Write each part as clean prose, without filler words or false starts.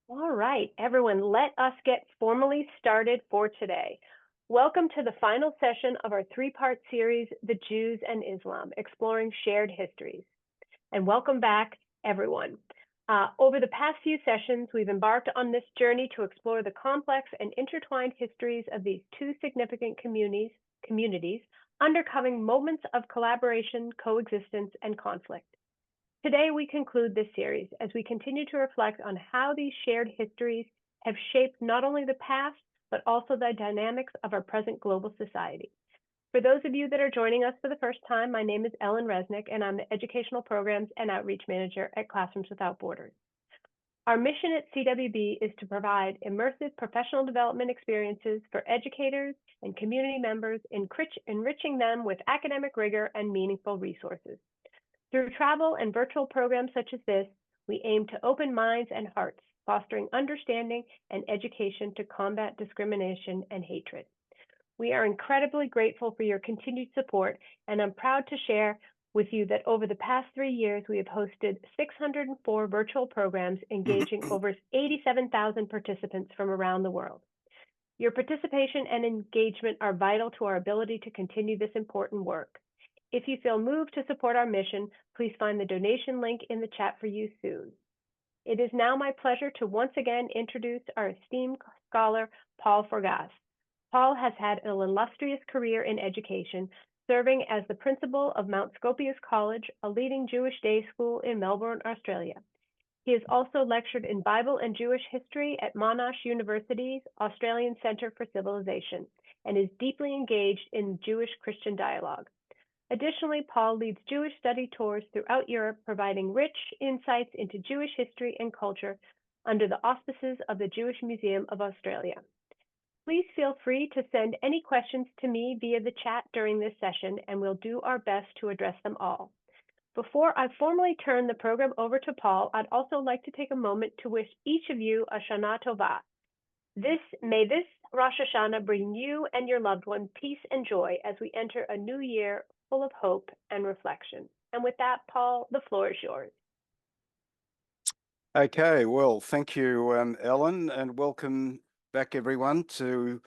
All right, everyone, let us get formally started for today. Welcome to the final session of our three-part series, The Jews and Islam, Exploring Shared Histories. And welcome back, everyone. Over the past few sessions, we've embarked on this journey to explore the complex and intertwined histories of these two significant communities, undercovering moments of collaboration, coexistence, and conflict. Today, we conclude this series as we continue to reflect on how these shared histories have shaped not only the past, but also the dynamics of our present global society. For those of you that are joining us for the first time, my name is Ellen Resnick, and I'm the Educational Programs and Outreach Manager at Classrooms Without Borders. Our mission at CWB is to provide immersive professional development experiences for educators and community members, enriching them with academic rigor and meaningful resources. Through travel and virtual programs such as this, we aim to open minds and hearts, fostering understanding and education to combat discrimination and hatred. We are incredibly grateful for your continued support, and I'm proud to share with you that over the past 3 years, we have hosted 604 virtual programs engaging over 87,000 participants from around the world. Your participation and engagement are vital to our ability to continue this important work. If you feel moved to support our mission, please find the donation link in the chat for you soon. It is now my pleasure to once again introduce our esteemed scholar, Paul Forgas. Paul has had an illustrious career in education, serving as the principal of Mount Scopius College, a leading Jewish day school in Melbourne, Australia. He has also lectured in Bible and Jewish history at Monash University's Australian Centre for Civilization, and is deeply engaged in Jewish-Christian dialogue. Additionally, Paul leads Jewish study tours throughout Europe, providing rich insights into Jewish history and culture under the auspices of the Jewish Museum of Australia. Please feel free to send any questions to me via the chat during this session, and we'll do our best to address them all. Before I formally turn the program over to Paul, I'd also like to take a moment to wish each of you a Shana Tova. May this Rosh Hashanah bring you and your loved one peace and joy as we enter a new year full of hope and reflection. And with that, Paul, the floor is yours. Okay, well, thank you, Ellen, and welcome back, everyone, to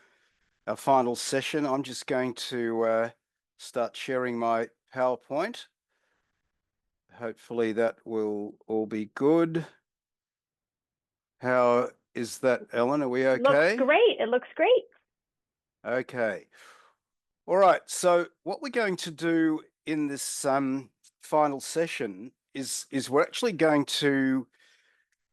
our final session. I'm just going to start sharing my PowerPoint. Hopefully that will all be good. How is that, Ellen? Are we okay? Looks great. It looks great. Okay. All right. So what we're going to do in this final session is we're actually going to,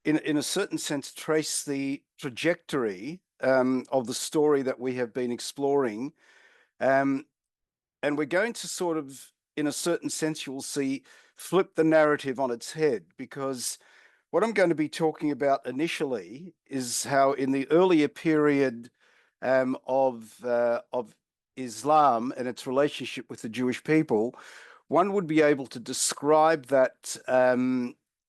in a certain sense, trace the trajectory of the story that we have been exploring. And we're going to sort of, in a certain sense, you'll see, flip the narrative on its head, because what I'm going to be talking about initially is how in the earlier period of Islam and its relationship with the Jewish people, one would be able to describe that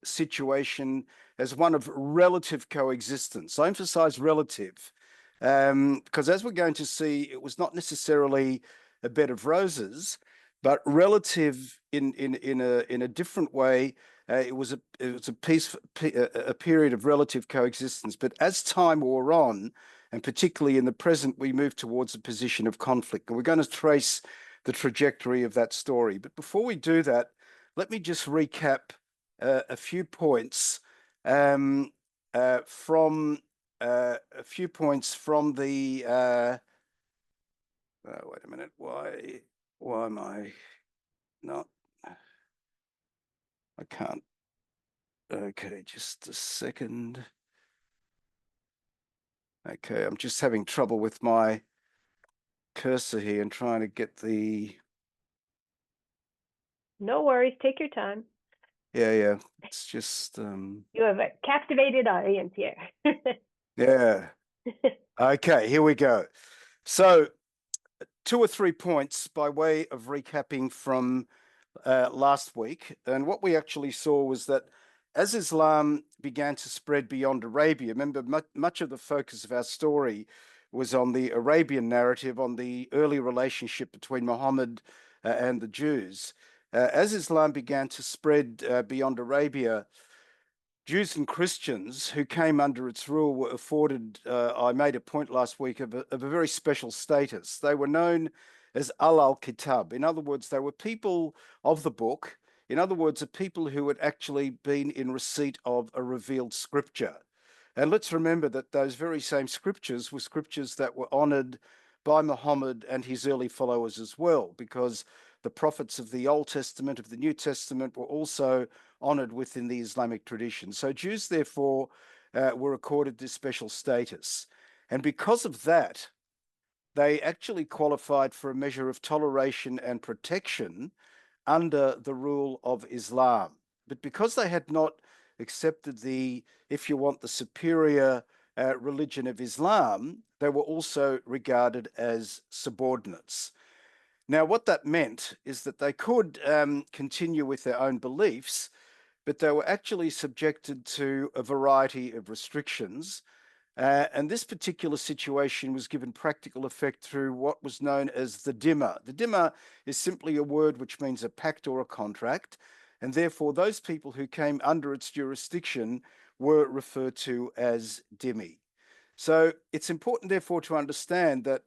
situation as one of relative coexistence. I emphasize relative, because as we're going to see, it was not necessarily a bed of roses, but relative in a different way. It was a period of relative coexistence. But as time wore on, and particularly in the present, we move towards a position of conflict. And we're going to trace the trajectory of that story. But before we do that, let me just recap a few points from the wait a minute, why am I not? I can't. Okay, just a second. Okay, I'm just having trouble with my cursor here and trying to get the... No worries. Take your time. Yeah. It's just... You have a captivated audience here. Yeah. Okay, here we go. So 2 or 3 points by way of recapping from last week. And what we actually saw was that as Islam began to spread beyond Arabia, remember, much of the focus of our story was on the Arabian narrative, on the early relationship between Muhammad and the Jews. As Islam began to spread beyond Arabia, Jews and Christians who came under its rule were afforded, I made a point last week, of a very special status. They were known as al-Kitab. In other words, they were people of the book. In other words, a people who had actually been in receipt of a revealed scripture. And let's remember that those very same scriptures were scriptures that were honored by Muhammad and his early followers as well, because the prophets of the Old Testament, of the New Testament, were also honored within the Islamic tradition. So Jews, therefore, were accorded this special status. And because of that, they actually qualified for a measure of toleration and protection under the rule of Islam. But because they had not accepted the, if you want, the superior religion of Islam, they were also regarded as subordinates. Now, what that meant is that they could continue with their own beliefs, but they were actually subjected to a variety of restrictions. And this particular situation was given practical effect through what was known as the dhimma. The dhimma is simply a word which means a pact or a contract, and therefore those people who came under its jurisdiction were referred to as dhimmi. So it's important, therefore, to understand that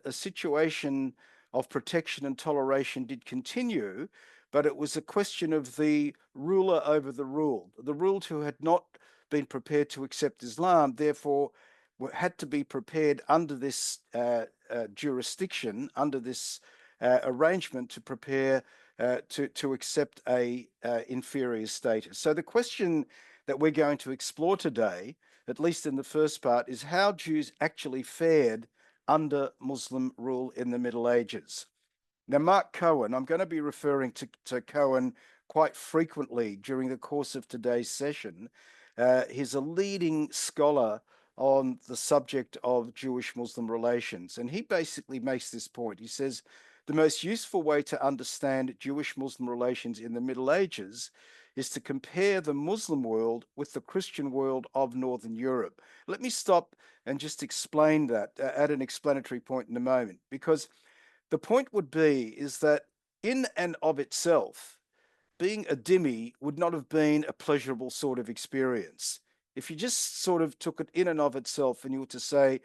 a situation of protection and toleration did continue, but it was a question of the ruler over the ruled. The ruled who had not been prepared to accept Islam, therefore, had to be prepared under this jurisdiction, under this arrangement, to prepare to accept a inferior status. So the question that we're going to explore today, at least in the first part, is how Jews actually fared under Muslim rule in the Middle Ages. Now, Mark Cohen, I'm going to be referring to Cohen quite frequently during the course of today's session. He's a leading scholar on the subject of Jewish-Muslim relations, and he basically makes this point. He says, the most useful way to understand Jewish-Muslim relations in the Middle Ages is to compare the Muslim world with the Christian world of Northern Europe. Let me stop and just explain that at an explanatory point in a moment, because the point would be is that in and of itself, being a dhimmi would not have been a pleasurable sort of experience. If you just sort of took it in and of itself and you were to say,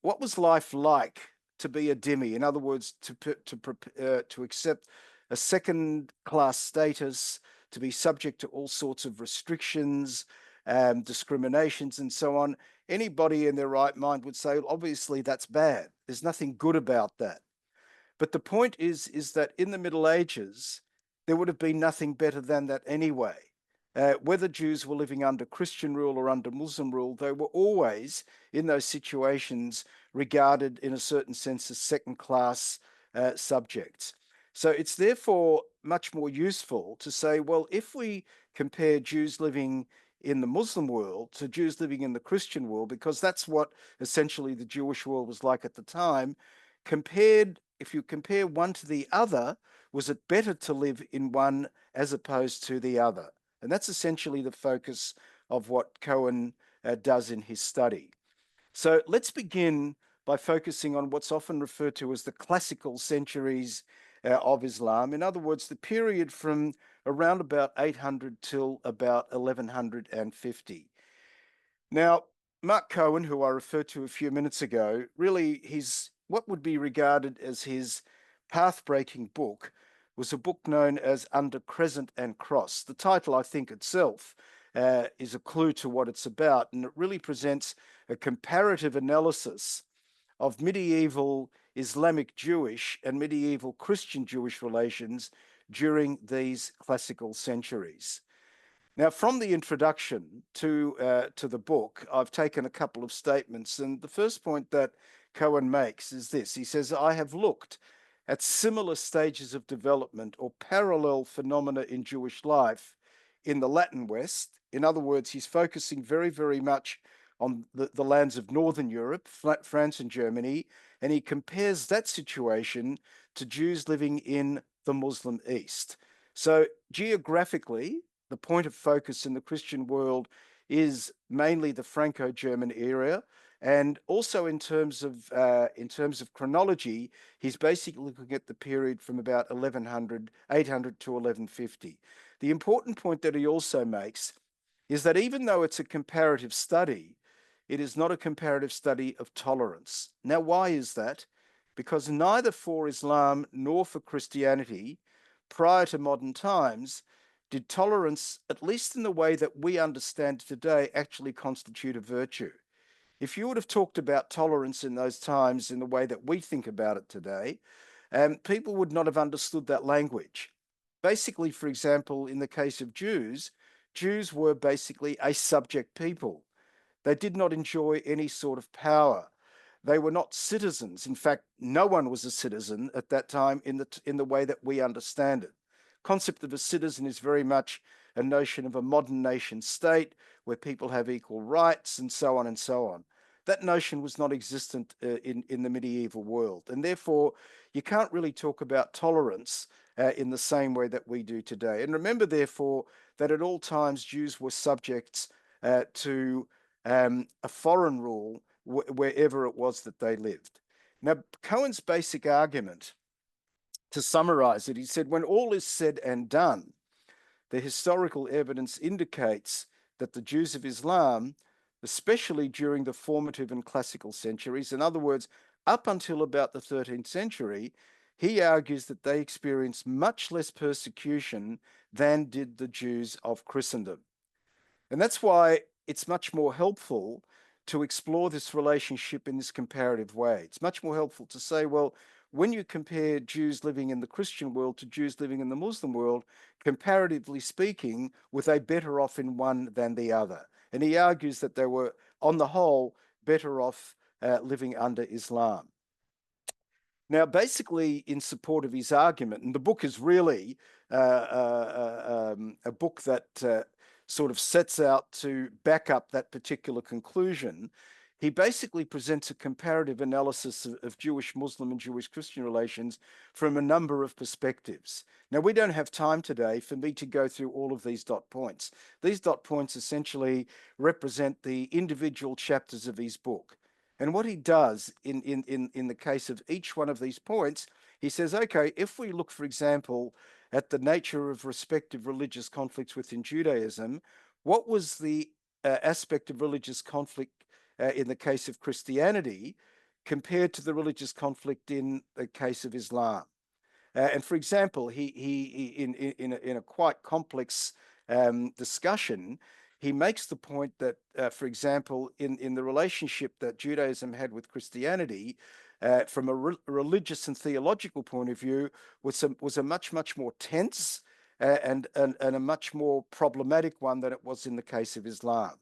what was life like to be a dhimmi? In other words, to accept a second-class status, to be subject to all sorts of restrictions, discriminations, and so on. Anybody in their right mind would say, obviously, that's bad. There's nothing good about that. But the point is that in the Middle Ages, there would have been nothing better than that anyway. Whether Jews were living under Christian rule or under Muslim rule, they were always, in those situations, regarded in a certain sense as second-class subjects. So it's therefore much more useful to say, well, if we compare Jews living in the Muslim world to Jews living in the Christian world, because that's what essentially the Jewish world was like at the time, if you compare one to the other, was it better to live in one as opposed to the other? And that's essentially the focus of what Cohen does in his study. So let's begin by focusing on what's often referred to as the classical centuries of Islam. In other words, the period from around about 800 till about 1150. Now, Mark Cohen, who I referred to a few minutes ago, really what would be regarded as his path-breaking book was a book known as Under Crescent and Cross. The title, I think itself, is a clue to what it's about, and it really presents a comparative analysis of medieval Islamic Jewish and medieval Christian Jewish relations during these classical centuries. Now, from the introduction to the book, I've taken a couple of statements, and the first point that Cohen makes is this. He says, I have looked at similar stages of development or parallel phenomena in Jewish life in the Latin West. In other words, he's focusing very, very much on the lands of Northern Europe, France and Germany, and he compares that situation to Jews living in the Muslim East. So geographically, the point of focus in the Christian world is mainly the Franco-German area, and also in terms of chronology, he's basically looking at the period from about 800 to 1150. The important point that he also makes is that even though it's a comparative study, it is not a comparative study of tolerance. Now, why is that? Because neither for Islam nor for Christianity, prior to modern times, did tolerance, at least in the way that we understand it today, actually constitute a virtue. If you would have talked about tolerance in those times in the way that we think about it today, people would not have understood that language. Basically, for example, in the case of Jews, Jews were basically a subject people. They did not enjoy any sort of power. They were not citizens. In fact, no one was a citizen at that time in the way that we understand it. Concept of a citizen is very much a notion of a modern nation state where people have equal rights and so on and so on. That notion was not existent in the medieval world, and therefore you can't really talk about tolerance in the same way that we do today. And remember, therefore, that at all times Jews were subjects to a foreign rule wherever it was that they lived. Now, Cohen's basic argument, to summarize it, he said, when all is said and done, the historical evidence indicates that the Jews of Islam, especially during the formative and classical centuries, in other words, up until about the 13th century, he argues that they experienced much less persecution than did the Jews of Christendom. And that's why it's much more helpful to explore this relationship in this comparative way. It's much more helpful to say, well, when you compare Jews living in the Christian world to Jews living in the Muslim world, comparatively speaking, were they better off in one than the other? And he argues that they were, on the whole, better off living under Islam. Now, basically, in support of his argument, and the book is really a book that sort of sets out to back up that particular conclusion, he basically presents a comparative analysis of Jewish Muslim and Jewish Christian relations from a number of perspectives. Now, we don't have time today for me to go through all of these dot points. These dot points essentially represent the individual chapters of his book. And what he does in the case of each one of these points, he says, okay, if we look, for example, at the nature of respective religious conflicts within Judaism, what was the aspect of religious conflict in the case of Christianity compared to the religious conflict in the case of Islam? And for example, he in a quite complex discussion, he makes the point that, for example, in the relationship that Judaism had with Christianity, from a religious and theological point of view, was a much more tense and a much more problematic one than it was in the case of Islam.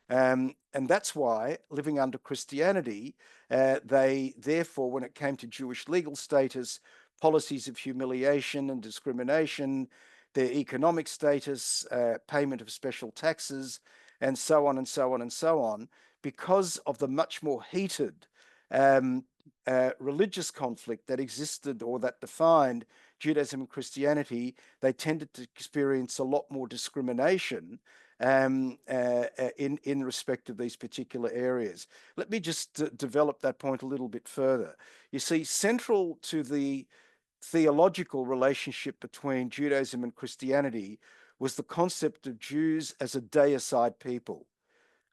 And that's why, living under Christianity, they therefore, when it came to Jewish legal status, policies of humiliation and discrimination, their economic status, payment of special taxes, and so on and so on and so on, because of the much more heated religious conflict that existed or that defined Judaism and Christianity, they tended to experience a lot more discrimination in respect of these particular areas. Let me just develop that point a little bit further. You see, central to the theological relationship between Judaism and Christianity was the concept of Jews as a deicide people.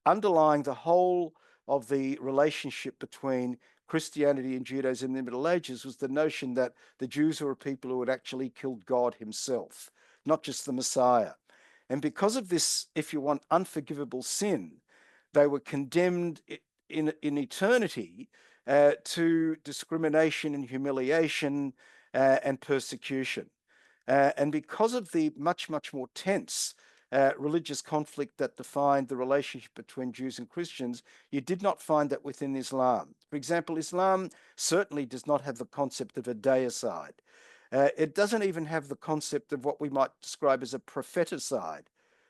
Underlying the whole of the relationship between Christianity and Judaism in the Middle Ages was the notion that the Jews were a people who had actually killed God himself, not just the Messiah. And because of this, if you want, unforgivable sin, they were condemned in eternity to discrimination and humiliation and persecution. And because of the much more tense religious conflict that defined the relationship between Jews and Christians, you did not find that within Islam. For example, Islam certainly does not have the concept of a deicide. It doesn't even have the concept of what we might describe as a propheticide.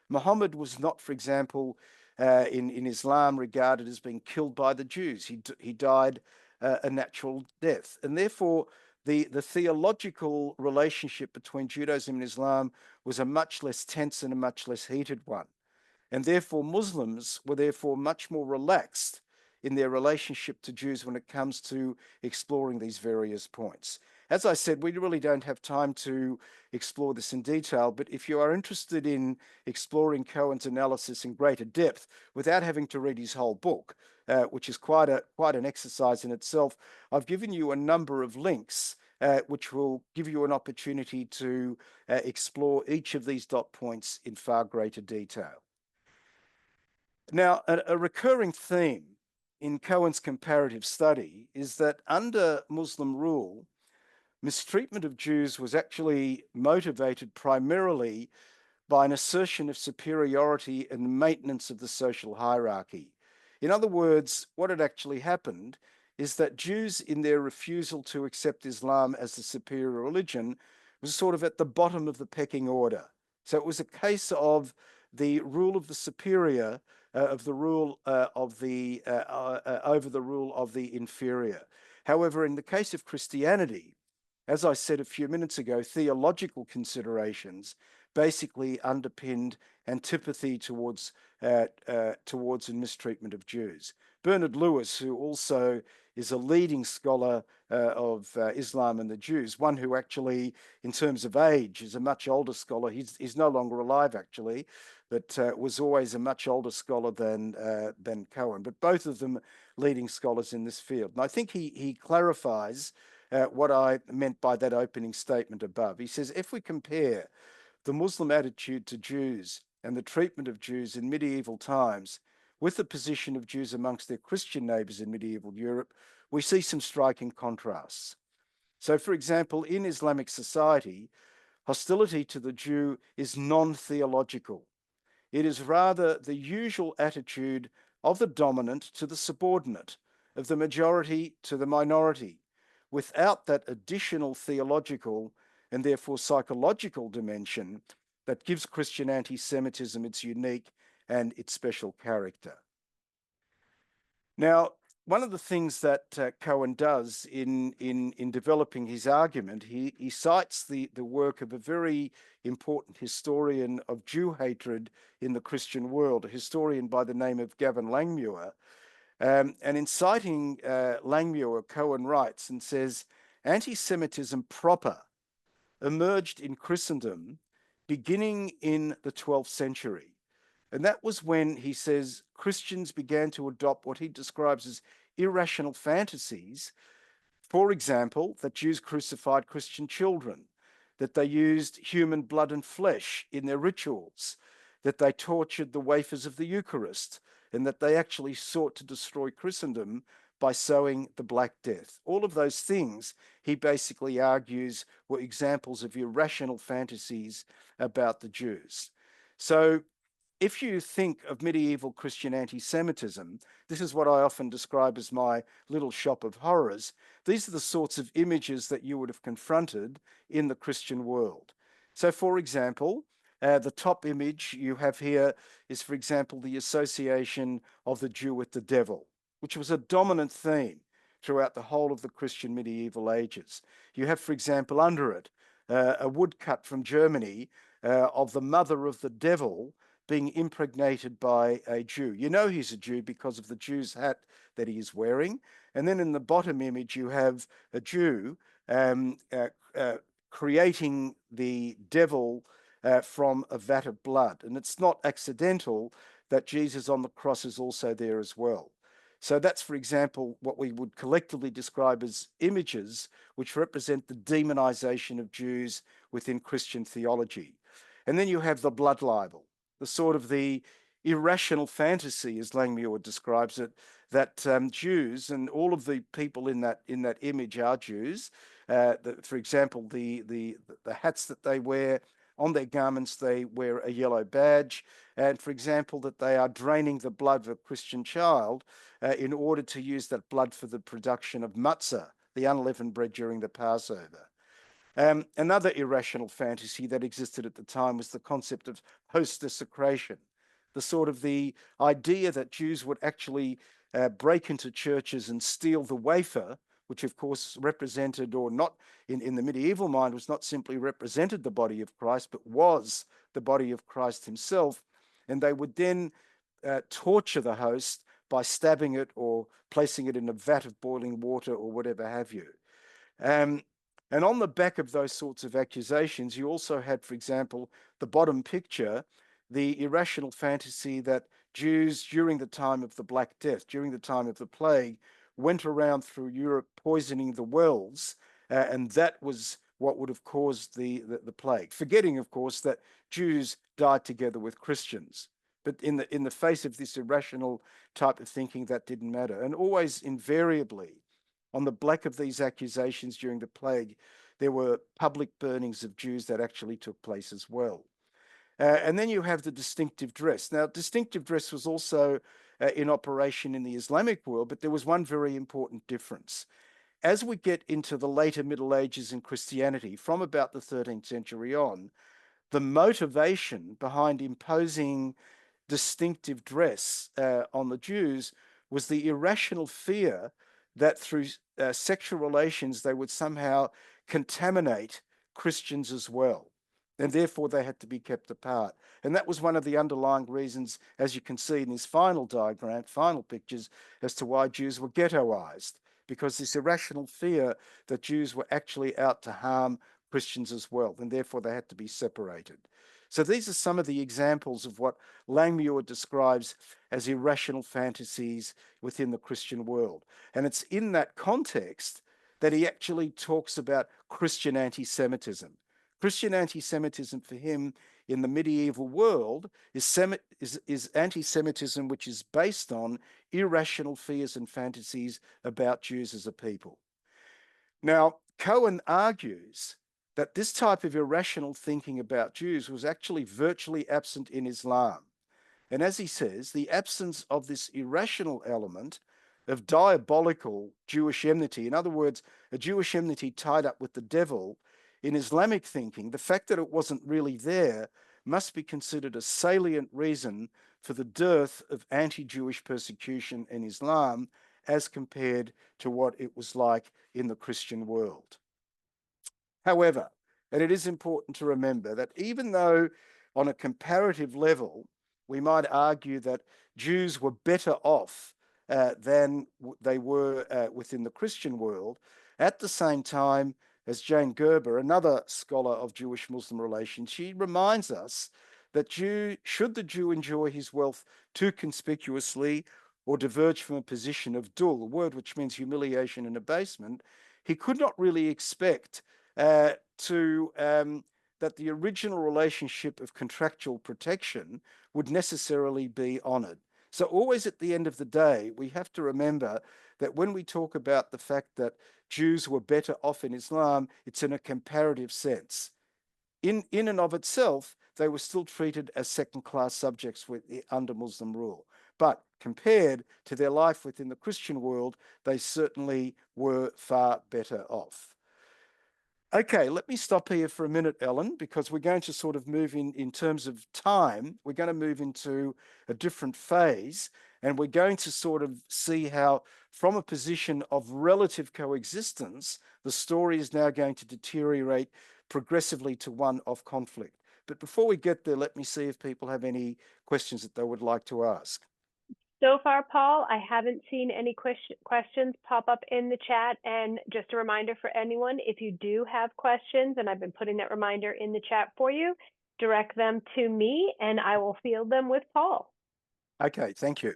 Muhammad was not, for example, in Islam regarded as being killed by the Jews. He died a natural death. And therefore, the theological relationship between Judaism and Islam was a much less tense and a much less heated one. And therefore, Muslims were therefore much more relaxed in their relationship to Jews when it comes to exploring these various points. as I said, we really don't have time to explore this in detail, but if you are interested in exploring Cohen's analysis in greater depth without having to read his whole book, which is quite an exercise in itself, I've given you a number of links which will give you an opportunity to explore each of these dot points in far greater detail. Now, a recurring theme in Cohen's comparative study is that under Muslim rule, mistreatment of Jews was actually motivated primarily by an assertion of superiority and maintenance of the social hierarchy. In other words, what had actually happened is that Jews, in their refusal to accept Islam as the superior religion, was sort of at the bottom of the pecking order. So it was a case of the rule of the superior, of the rule of the over the rule of the inferior. However, in the case of Christianity, as I said a few minutes ago, theological considerations basically underpinned antipathy towards and mistreatment of Jews. Bernard Lewis, who also is a leading scholar of Islam and the Jews, one who actually, in terms of age, is a much older scholar. He's no longer alive, actually, but was always a much older scholar than Cohen. But both of them leading scholars in this field. And I think he clarifies what I meant by that opening statement above. He says, if we compare the Muslim attitude to Jews and the treatment of Jews in medieval times with the position of Jews amongst their Christian neighbors in medieval Europe, we see some striking contrasts. So, for example, in Islamic society, hostility to the Jew is non-theological. It is rather the usual attitude of the dominant to the subordinate, of the majority to the minority, without that additional theological and therefore psychological dimension that gives Christian anti-Semitism its unique and its special character. Now, one of the things that Cohen does in developing his argument, he cites the work of a very important historian of Jew hatred in the Christian world, a historian by the name of Gavin Langmuir. And in citing Langmuir, Cohen writes and says, anti-Semitism proper emerged in Christendom beginning in the 12th century. And that was when, he says, Christians began to adopt what he describes as irrational fantasies. For example, that Jews crucified Christian children, that they used human blood and flesh in their rituals, that they tortured the wafers of the Eucharist, and that they actually sought to destroy Christendom by sowing the Black Death. All of those things, he basically argues, were examples of irrational fantasies about the Jews. So if you think of medieval Christian anti-Semitism, this is what I often describe as my little shop of horrors. These are the sorts of images that you would have confronted in the Christian world. So, for example, the top image you have here is, for example, the association of the Jew with the devil, which was a dominant theme throughout the whole of the Christian medieval ages. You have, for example, under it, a woodcut from Germany of the mother of the devil being impregnated by a Jew. You know he's a Jew because of the Jew's hat that he is wearing. And then in the bottom image, you have a Jew creating the devil from a vat of blood. And it's not accidental that Jesus on the cross is also there as well. So that's, for example, what we would collectively describe as images which represent the demonization of Jews within Christian theology. And then you have the blood libel, the sort of the irrational fantasy, as Langmuir describes it, that Jews and all of the people in that image are Jews. For example, the hats that they wear, on their garments they wear a yellow badge, and for example, that they are draining the blood of a Christian child in order to use that blood for the production of matzah, the unleavened bread during the Passover. Another irrational fantasy that existed at the time was the concept of host desecration, the sort of the idea that Jews would actually break into churches and steal the wafer, which of course represented, or not in the medieval mind, was not simply represented the body of Christ, but was the body of Christ himself. And they would then torture the host by stabbing it or placing it in a vat of boiling water or whatever have you. And on the back of those sorts of accusations, you also had, for example, the bottom picture, the irrational fantasy that Jews during the time of the Black Death, during the time of the plague, went around through Europe poisoning the wells, and that was what would have caused the plague. Forgetting, of course, that Jews died together with Christians. But in the face of this irrational type of thinking, that didn't matter. And always invariably, on the back of these accusations during the plague, there were public burnings of Jews that actually took place as well. And then you have the distinctive dress. Now, distinctive dress was also in operation in the Islamic world, but there was one very important difference. As we get into the later Middle Ages in Christianity, from about the 13th century on, the motivation behind imposing distinctive dress on the Jews was the irrational fear that through sexual relations they would somehow contaminate Christians as well. And therefore they had to be kept apart. And that was one of the underlying reasons, as you can see in this final diagram, final pictures, as to why Jews were ghettoized, because this irrational fear that Jews were actually out to harm Christians as well, and therefore they had to be separated. So these are some of the examples of what Langmuir describes as irrational fantasies within the Christian world. And it's in that context that he actually talks about Christian anti-Semitism. Christian anti-Semitism for him in the medieval world is anti-Semitism which is based on irrational fears and fantasies about Jews as a people. Now, Cohen argues that this type of irrational thinking about Jews was actually virtually absent in Islam. And as he says, the absence of this irrational element of diabolical Jewish enmity, in other words, a Jewish enmity tied up with the devil, in Islamic thinking, the fact that it wasn't really there must be considered a salient reason for the dearth of anti-Jewish persecution in Islam as compared to what it was like in the Christian world. However, and it is important to remember that even though on a comparative level, we might argue that Jews were better off than they were within the Christian world, at the same time, as Jane Gerber, another scholar of Jewish-Muslim relations, she reminds us that should the Jew enjoy his wealth too conspicuously or diverge from a position of dul, a word which means humiliation and abasement, he could not really expect that the original relationship of contractual protection would necessarily be honored. So always at the end of the day, we have to remember that when we talk about the fact that Jews were better off in Islam, it's in a comparative sense. In and of itself, they were still treated as second-class subjects under Muslim rule. But compared to their life within the Christian world, they certainly were far better off. Okay, let me stop here for a minute, Ellen, because we're going to sort of move in terms of time, we're going to move into a different phase, and we're going to sort of see how, from a position of relative coexistence, the story is now going to deteriorate progressively to one of conflict. But before we get there, let me see if people have any questions that they would like to ask. So far, Paul, I haven't seen any questions pop up in the chat. And just a reminder for anyone, if you do have questions, and I've been putting that reminder in the chat for you, direct them to me and I will field them with Paul. Okay, thank you.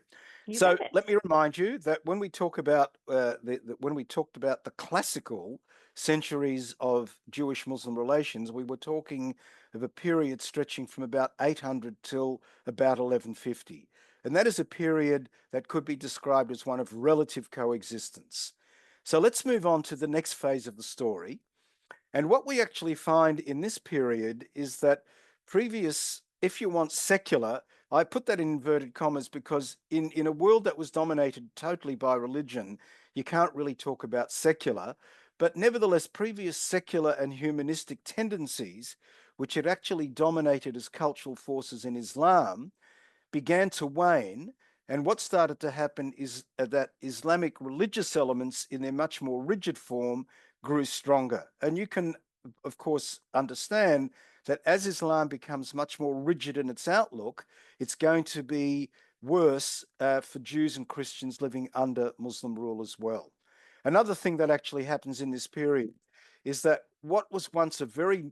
You So bet. let me remind you that when we talk about when we talked about the classical centuries of Jewish-Muslim relations, we were talking of a period stretching from about 800 till about 1150. And that is a period that could be described as one of relative coexistence. So let's move on to the next phase of the story. And what we actually find in this period is that previous, if you want, secular, I put that in inverted commas because in a world that was dominated totally by religion, you can't really talk about secular, but nevertheless, previous secular and humanistic tendencies, which had actually dominated as cultural forces in Islam, began to wane. And what started to happen is that Islamic religious elements in their much more rigid form grew stronger. And you can, of course, understand that as Islam becomes much more rigid in its outlook, it's going to be worse for Jews and Christians living under Muslim rule as well. Another thing that actually happens in this period is that what was once a very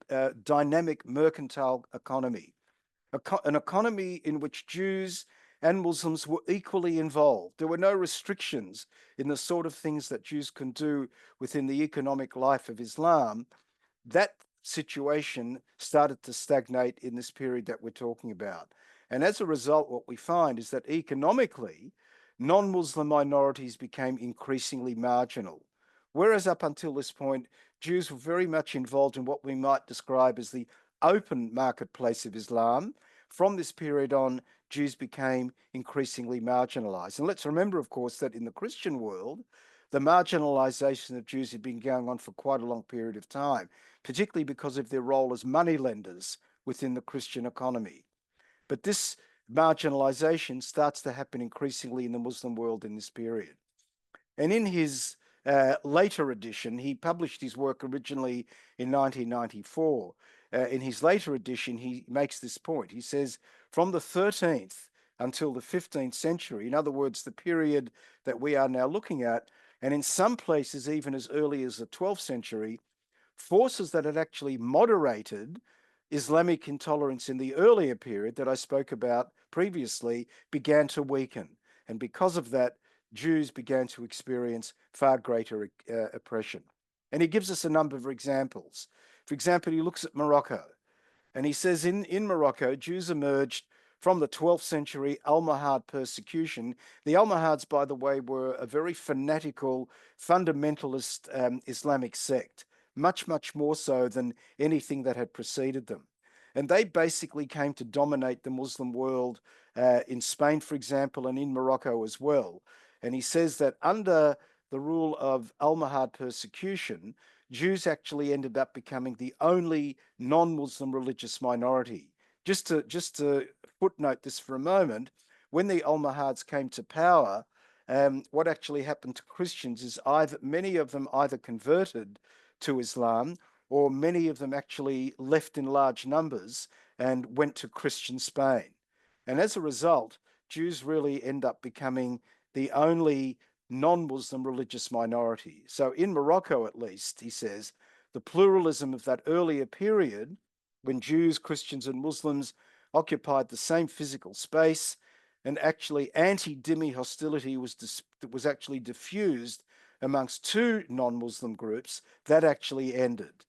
dynamic mercantile economy, an economy in which Jews and Muslims were equally involved. There were no restrictions in the sort of things that Jews can do within the economic life of Islam. That situation started to stagnate in this period that we're talking about. And as a result, what we find is that economically, non-Muslim minorities became increasingly marginal. Whereas up until this point, Jews were very much involved in what we might describe as the open marketplace of Islam. From this period on, Jews became increasingly marginalized. And let's remember, of course, that in the Christian world, the marginalization of Jews had been going on for quite a long period of time, particularly because of their role as moneylenders within the Christian economy. But this marginalization starts to happen increasingly in the Muslim world in this period. And in his later edition, he published his work originally in 1994. In his later edition, he makes this point. He says, from the 13th until the 15th century, in other words, the period that we are now looking at, and in some places even as early as the 12th century, forces that had actually moderated Islamic intolerance in the earlier period that I spoke about previously began to weaken. And because of that, Jews began to experience far greater oppression. And he gives us a number of examples. For example, he looks at Morocco, and he says in Morocco, Jews emerged from the 12th century Almohad persecution. The Almohads, by the way, were a very fanatical, fundamentalist Islamic sect, much, much more so than anything that had preceded them. And they basically came to dominate the Muslim world in Spain, for example, and in Morocco as well. And he says that under the rule of Almohad persecution, Jews actually ended up becoming the only non-Muslim religious minority. Just to footnote this for a moment, when the Almohads came to power, what actually happened to Christians is either many of them either converted to Islam, or many of them actually left in large numbers and went to Christian Spain. And as a result, Jews really end up becoming the only non-Muslim religious minority. So in Morocco, at least, he says, the pluralism of that earlier period, when Jews, Christians, and Muslims occupied the same physical space, and actually anti-dhimmi hostility was actually diffused amongst two non-Muslim groups, that actually ended.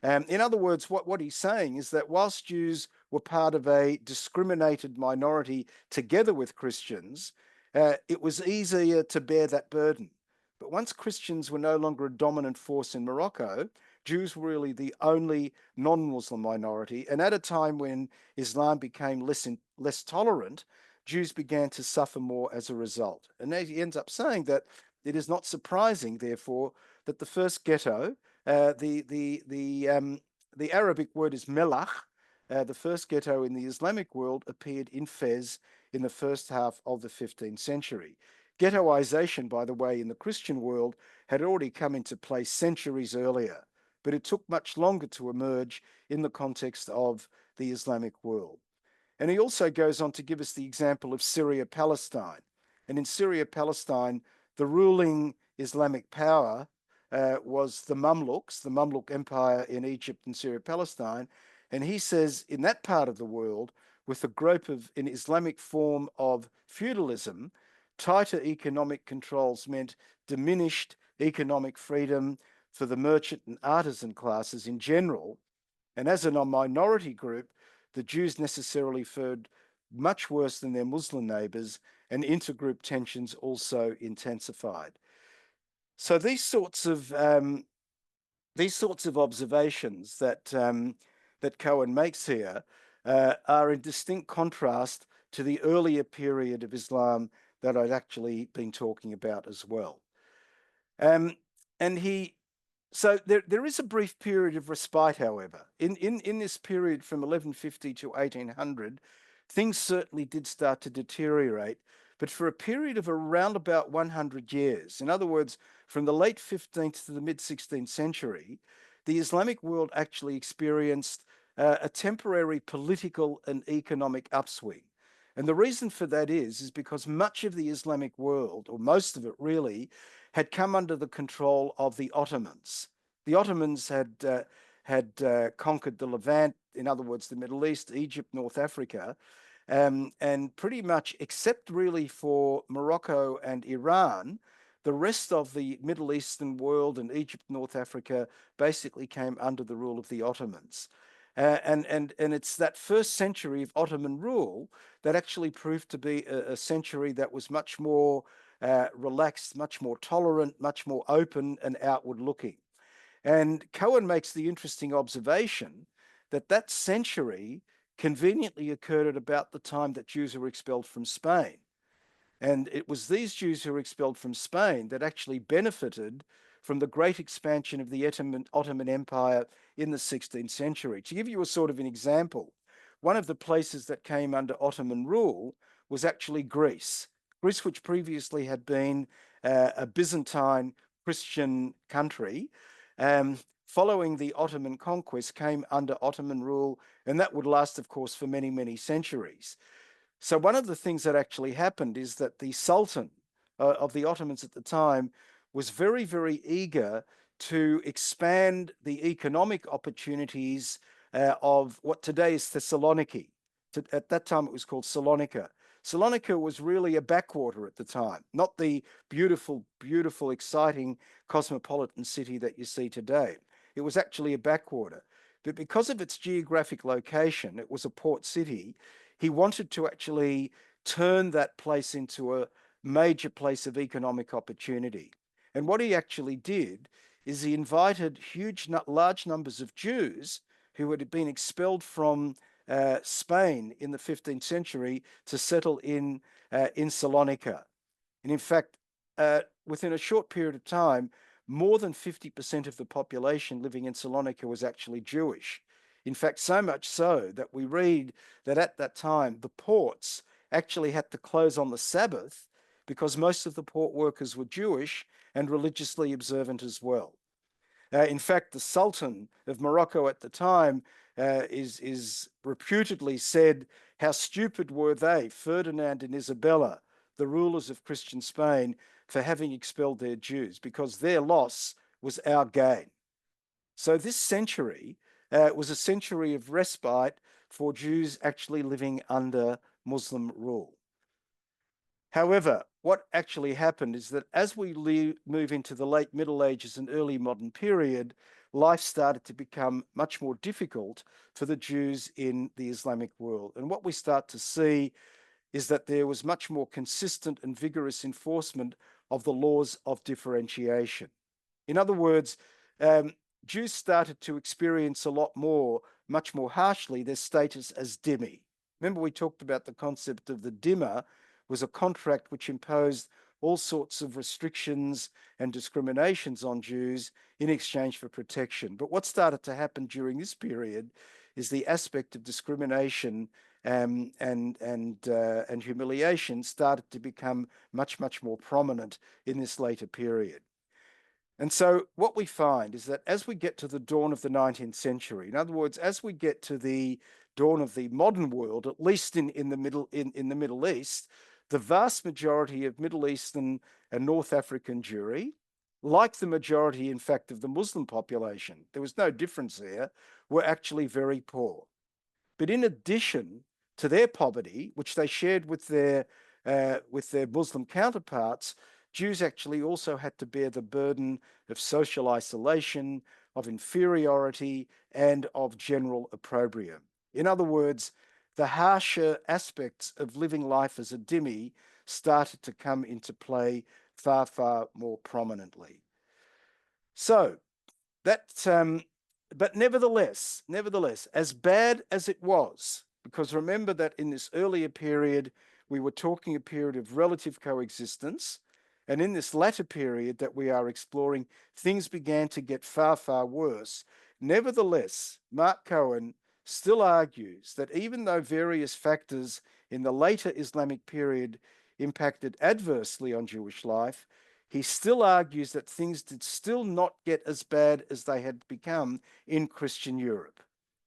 In other words, what he's saying is that whilst Jews were part of a discriminated minority together with Christians, it was easier to bear that burden. But once Christians were no longer a dominant force in Morocco, Jews were really the only non-Muslim minority. And at a time when Islam became less tolerant, Jews began to suffer more as a result. And he ends up saying that it is not surprising, therefore, that the first ghetto, the Arabic word is melach, the first ghetto in the Islamic world appeared in Fez in the first half of the 15th century. Ghettoization, by the way, in the Christian world had already come into place centuries earlier, but it took much longer to emerge in the context of the Islamic world. And he also goes on to give us the example of Syria-Palestine. And in Syria-Palestine, the ruling Islamic power was the Mamluk Empire in Egypt and Syria-Palestine. And he says in that part of the world, with a growth of an Islamic form of feudalism, tighter economic controls meant diminished economic freedom for the merchant and artisan classes in general. And as a minority group, the Jews necessarily fared much worse than their Muslim neighbors, and intergroup tensions also intensified. So these sorts of observations that Cohen makes here are in distinct contrast to the earlier period of Islam that I'd actually been talking about as well. And so there is a brief period of respite, however. In this period from 1150 to 1800, things certainly did start to deteriorate, but for a period of around about 100 years, in other words, from the late 15th to the mid 16th century, the Islamic world actually experienced a temporary political and economic upswing. And the reason for that is because much of the Islamic world, or most of it really, had come under the control of the Ottomans. The Ottomans had conquered the Levant, in other words, the Middle East, Egypt, North Africa, and pretty much, except really for Morocco and Iran, the rest of the Middle Eastern world and Egypt, North Africa, basically came under the rule of the Ottomans. And it's that first century of Ottoman rule that actually proved to be a century that was much more relaxed, much more tolerant, much more open and outward looking. And Cohen makes the interesting observation that that century conveniently occurred at about the time that Jews were expelled from Spain. And it was these Jews who were expelled from Spain that actually benefited from the great expansion of the Ottoman Empire in the 16th century. To give you a sort of an example, one of the places that came under Ottoman rule was actually Greece. Greece, which previously had been a Byzantine Christian country, following the Ottoman conquest, came under Ottoman rule, and that would last, of course, for many, many centuries. So one of the things that actually happened is that the Sultan of the Ottomans at the time was very, very eager to expand the economic opportunities of what today is Thessaloniki. At that time, it was called Salonika. Salonika was really a backwater at the time, not the beautiful, beautiful, exciting cosmopolitan city that you see today. It was actually a backwater. But because of its geographic location, it was a port city, he wanted to actually turn that place into a major place of economic opportunity. And what he actually did is he invited large numbers of Jews who had been expelled from Spain in the 15th century to settle in Salonika. And in fact, within a short period of time, more than 50% of the population living in Salonika was actually Jewish. In fact, so much so that we read that at that time, the ports actually had to close on the Sabbath because most of the port workers were Jewish and religiously observant as well. In fact, the Sultan of Morocco at the time is reputedly said, "How stupid were they, Ferdinand and Isabella, the rulers of Christian Spain, for having expelled their Jews, because their loss was our gain." So this century was a century of respite for Jews actually living under Muslim rule. However, what actually happened is that as we move into the late Middle Ages and early modern period, life started to become much more difficult for the Jews in the Islamic world. And what we start to see is that there was much more consistent and vigorous enforcement of the laws of differentiation. In other words, Jews started to experience a lot more, much more harshly, their status as dhimmi. Remember, we talked about the concept of the dhimma was a contract which imposed all sorts of restrictions and discriminations on Jews in exchange for protection. But what started to happen during this period is the aspect of discrimination and humiliation started to become much, much more prominent in this later period. And so what we find is that as we get to the dawn of the 19th century, in other words, as we get to the dawn of the modern world, at least in the Middle East, the vast majority of Middle Eastern and North African Jewry, like the majority, in fact, of the Muslim population, there was no difference there, were actually very poor. But in addition to their poverty, which they shared with their Muslim counterparts, Jews actually also had to bear the burden of social isolation, of inferiority, and of general opprobrium. In other words, the harsher aspects of living life as a dhimmi started to come into play far, far more prominently. So that, but nevertheless, as bad as it was, because remember that in this earlier period, we were talking a period of relative coexistence, and in this latter period that we are exploring, things began to get far, far worse. Nevertheless, Mark Cohen still argues that even though various factors in the later Islamic period impacted adversely on Jewish life, he still argues that things did still not get as bad as they had become in Christian Europe.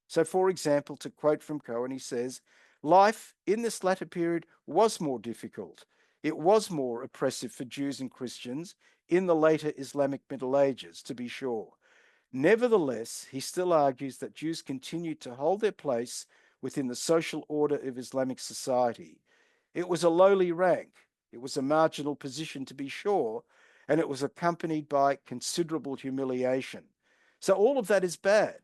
So, for example, to quote from Cohen, he says, "Life in this latter period was more difficult. It was more oppressive for Jews and Christians in the later Islamic Middle Ages, to be sure. Nevertheless, he still argues that Jews continued to hold their place within the social order of Islamic society. It was a lowly rank, it was a marginal position to be sure, and it was accompanied by considerable humiliation. So all of that is bad.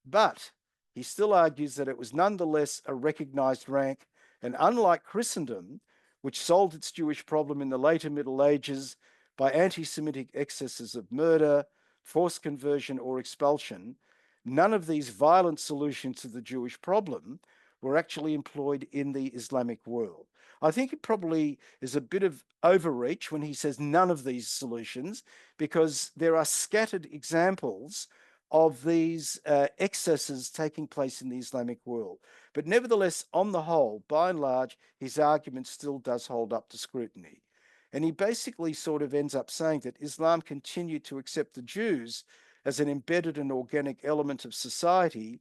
But he still argues that it was nonetheless a recognized rank, and unlike Christendom, which solved its Jewish problem in the later Middle Ages by anti Semitic excesses of murder, forced conversion, or expulsion, none of these violent solutions to the Jewish problem were actually employed in the Islamic world. I think it probably is a bit of overreach when he says none of these solutions, because there are scattered examples of these excesses taking place in the Islamic world. But nevertheless, on the whole, by and large, his argument still does hold up to scrutiny. And he basically sort of ends up saying that Islam continued to accept the Jews as an embedded and organic element of society,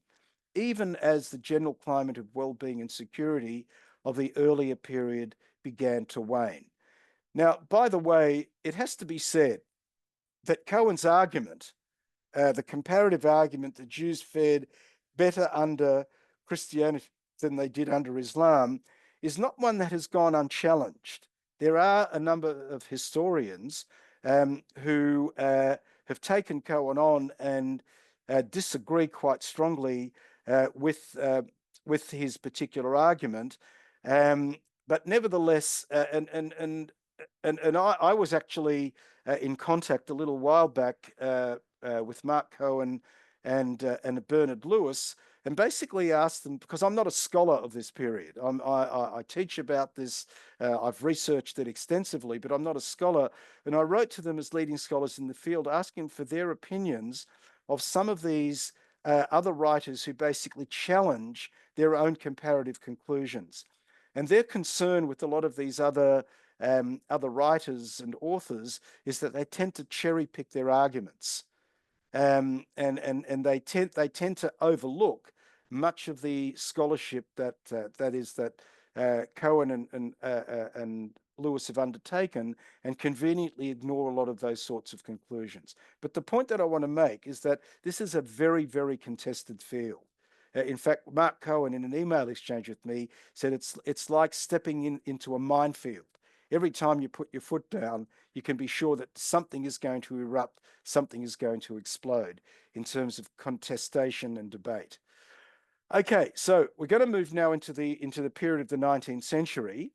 even as the general climate of well-being and security of the earlier period began to wane. Now, by the way, it has to be said that Cohen's argument, the comparative argument that Jews fared better under Christianity than they did under Islam, is not one that has gone unchallenged. There are a number of historians who have taken Cohen on and disagree quite strongly with his particular argument. But nevertheless, I was actually in contact a little while back with Mark Cohen and Bernard Lewis, and basically asked them, because I'm not a scholar of this period. I teach about this. I've researched it extensively, but I'm not a scholar. And I wrote to them as leading scholars in the field, asking for their opinions of some of these other writers who basically challenge their own comparative conclusions. And their concern with a lot of these other writers and authors is that they tend to cherry pick their arguments, and they tend to overlook much of the scholarship that Cohen and Lewis have undertaken, and conveniently ignore a lot of those sorts of conclusions. But the point that I want to make is that this is a very, very contested field. In fact, Mark Cohen, in an email exchange with me, said it's like stepping into a minefield. Every time you put your foot down, you can be sure that something is going to erupt, something is going to explode in terms of contestation and debate. Okay, so we're going to move now into the period of the 19th century.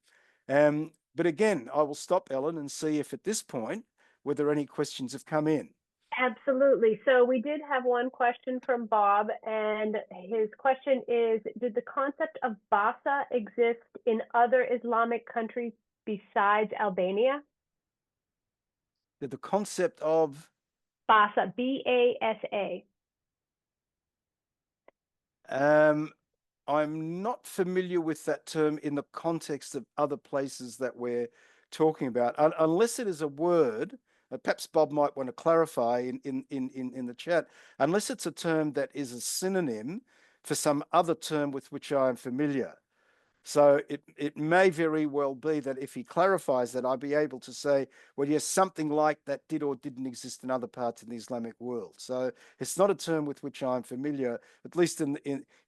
But again, I will stop, Ellen, and see if at this point whether any questions have come in. Absolutely. So we did have one question from Bob, and his question is, did the concept of Basa exist in other Islamic countries besides Albania? Did the concept of Basa, B-A-S-A. I'm not familiar with that term in the context of other places that we're talking about, unless it is a word. Perhaps Bob might want to clarify in the chat, unless it's a term that is a synonym for some other term with which I am familiar. So it may very well be that if he clarifies that, I'll be able to say, well, yes, something like that did or didn't exist in other parts of the Islamic world. So it's not a term with which I'm familiar, at least in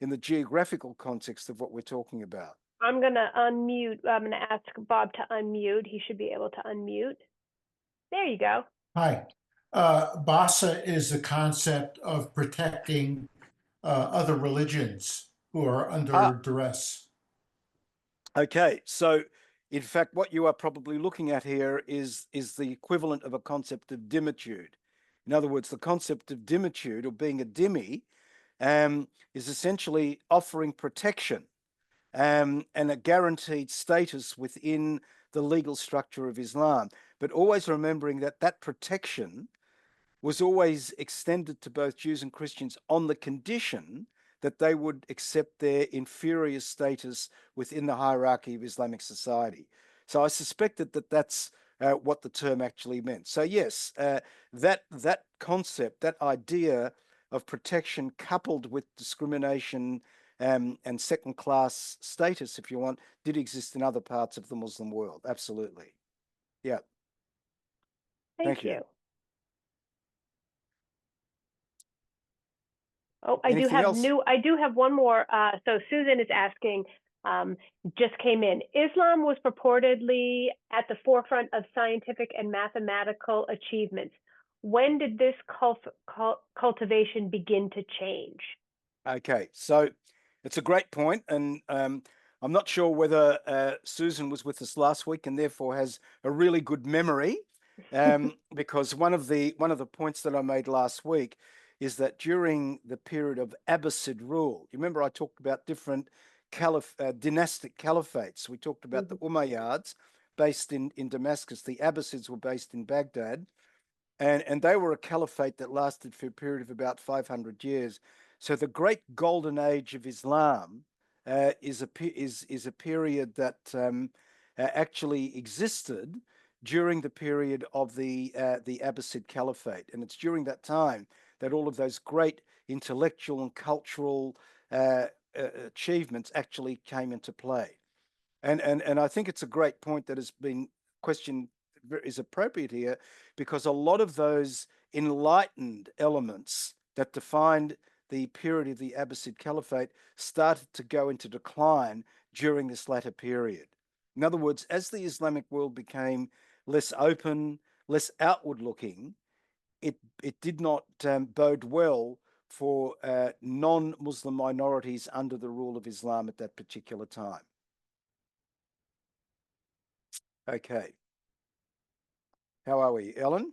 the geographical context of what we're talking about. I'm going to unmute. I'm going to ask Bob to unmute. He should be able to unmute. There you go. Hi. Basa is the concept of protecting other religions who are under duress. Okay, so in fact, what you are probably looking at here is the equivalent of a concept of dimitude. In other words, the concept of dimitude, or being a dhimmi, is essentially offering protection and a guaranteed status within the legal structure of Islam, but always remembering that that protection was always extended to both Jews and Christians on the condition that they would accept their inferior status within the hierarchy of Islamic society. So I suspected that that's what the term actually meant. So yes, that concept, that idea of protection coupled with discrimination and second-class status, if you want, did exist in other parts of the Muslim world. Absolutely. Yeah. Thank you. Oh, Anything else? I do have one more. So Susan is asking, just came in. Islam was purportedly at the forefront of scientific and mathematical achievements. When did this cultivation begin to change? Okay, so it's a great point, and I'm not sure whether Susan was with us last week and therefore has a really good memory, because one of the points that I made last week is that during the period of Abbasid rule, you remember I talked about different dynastic caliphates. We talked about the Umayyads based in Damascus. The Abbasids were based in Baghdad, and they were a caliphate that lasted for a period of about 500 years. So the great golden age of Islam is a period that actually existed during the period of the Abbasid Caliphate, and it's during that time that all of those great intellectual and cultural achievements actually came into play. And I think it's a great point that has been questioned, is appropriate here, because a lot of those enlightened elements that defined the period of the Abbasid Caliphate started to go into decline during this latter period. In other words, as the Islamic world became less open, less outward looking, it did not bode well for non-Muslim minorities under the rule of Islam at that particular time. Okay. How are we, Ellen?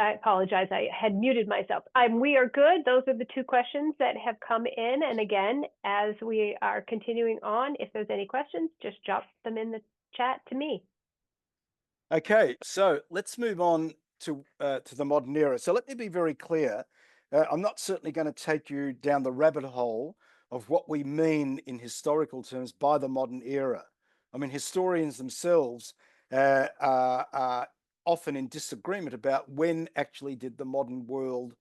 I apologize. I had muted myself. We are good. Those are the two questions that have come in. And again, as we are continuing on, if there's any questions, just drop them in the chat to me. Okay, so let's move on to the modern era. So let me be very clear. I'm not certainly going to take you down the rabbit hole of what we mean in historical terms by the modern era. I mean, historians themselves are often in disagreement about when actually did the modern world